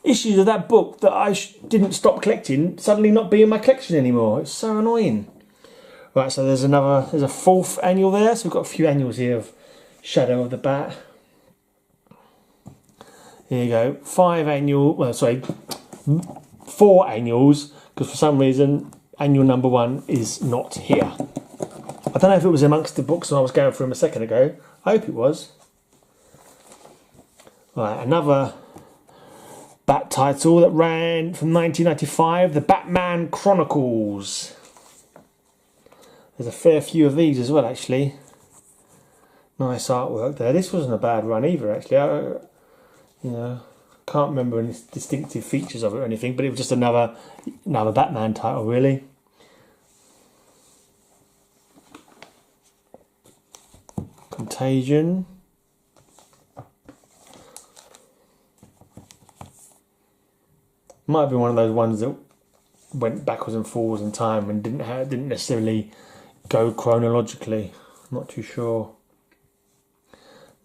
issues of that book that I didn't stop collecting suddenly not be in my collection anymore. It's so annoying. Right, so there's a 4th annual there. So we've got a few annuals here of Shadow of the Bat. Here you go. 4 annuals, because for some reason annual number 1 is not here. I don't know if it was amongst the books that I was going through them a second ago. I hope it was. Right, another Bat title that ran from 1995, The Batman Chronicles. There's a fair few of these as well, actually. Nice artwork there. This wasn't a bad run either, actually. Can't remember any distinctive features of it or anything, but it was just another Batman title, really. Contagion. Might have been one of those ones that went backwards and forwards in time and didn't necessarily go chronologically. I'm not too sure.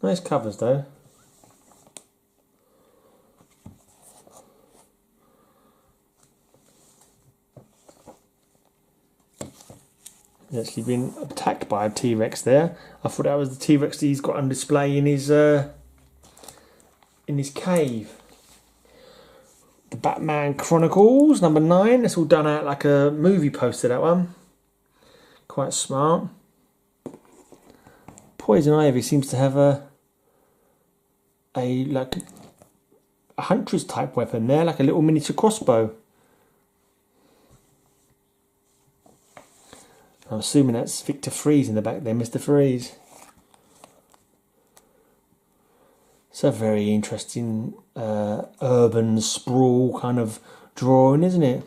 Nice covers though. He's actually been attacked by a T-Rex there. I thought that was the T-Rex that he's got on display in his cave. The Batman Chronicles, number 9. It's all done out like a movie poster, that one. Quite smart. Poison Ivy seems to have a hunter's type weapon there, like a little miniature crossbow. I'm assuming that's Victor Freeze in the back there, Mr. Freeze. It's a very interesting urban sprawl kind of drawing, isn't it?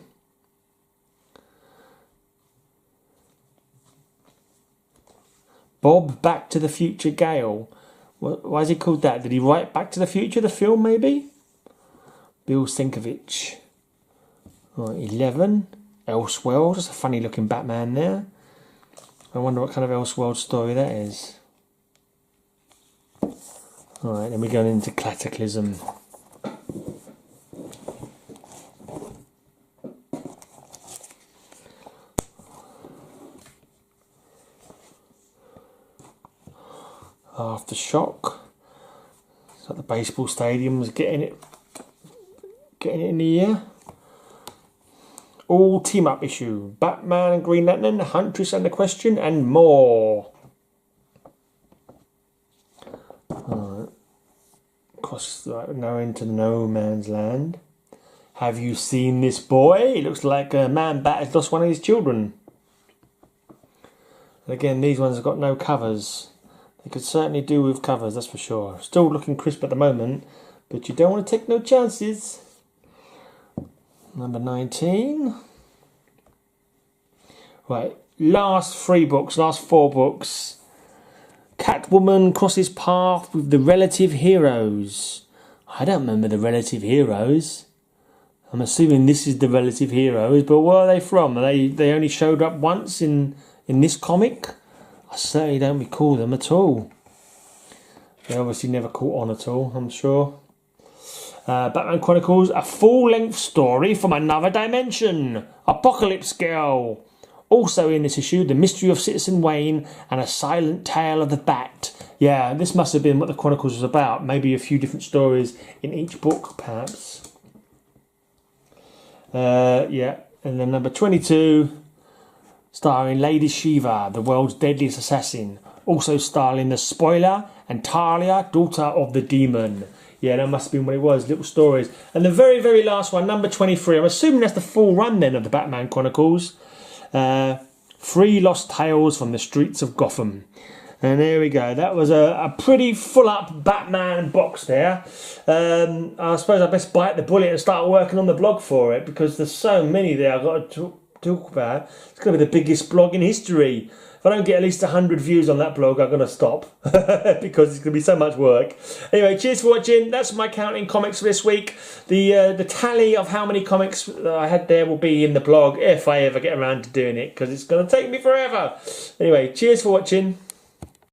Bob Back to the Future Gale. Why is he called that? Did he write Back to the Future, the film, maybe? Bill Sienkiewicz. Right, 11. Elseworld. Just a funny looking Batman there. I wonder what kind of Elseworld story that is. Alright, then we're going into Cataclysm. Aftershock. So the baseball stadium was getting it in the year. All team up issue. Batman and Green Lantern, Huntress and the Question, and more. cross now into no man's land. Have you seen this boy? It looks like a man bat has lost one of his children. And again, these ones have got no covers. They could certainly do with covers, that's for sure. Still looking crisp at the moment, but you don't want to take no chances. Number 19. Right, last 4 books. Catwoman crosses path with the relative heroes. I don't remember the relative heroes. I'm assuming this is the relative heroes, but where are they from? They only showed up once in this comic? I certainly don't recall them at all. They obviously never caught on at all, I'm sure. Batman Chronicles, a full-length story from another dimension. Apocalypse Girl. Also in this issue, The Mystery of Citizen Wayne and A Silent Tale of the Bat. Yeah, this must have been what the Chronicles was about. Maybe a few different stories in each book, perhaps. Yeah, and then number 22, starring Lady Shiva, the world's deadliest assassin. Also starring the Spoiler and Talia, daughter of the demon. Yeah, that must have been what it was, little stories. And the very, very last one, number 23, I'm assuming that's the full run then of the Batman Chronicles. 3 Lost Tales from the Streets of Gotham. And there we go. That was a pretty full-up Batman box there. I suppose I best bite the bullet and start working on the blog for it, because there's so many there I've got to talk about. It's going to be the biggest blog in history. If I don't get at least 100 views on that blog, I'm going to stop because it's going to be so much work. Anyway, cheers for watching. That's my counting comics for this week. The tally of how many comics I had there will be in the blog if I ever get around to doing it, because it's going to take me forever. Anyway, cheers for watching.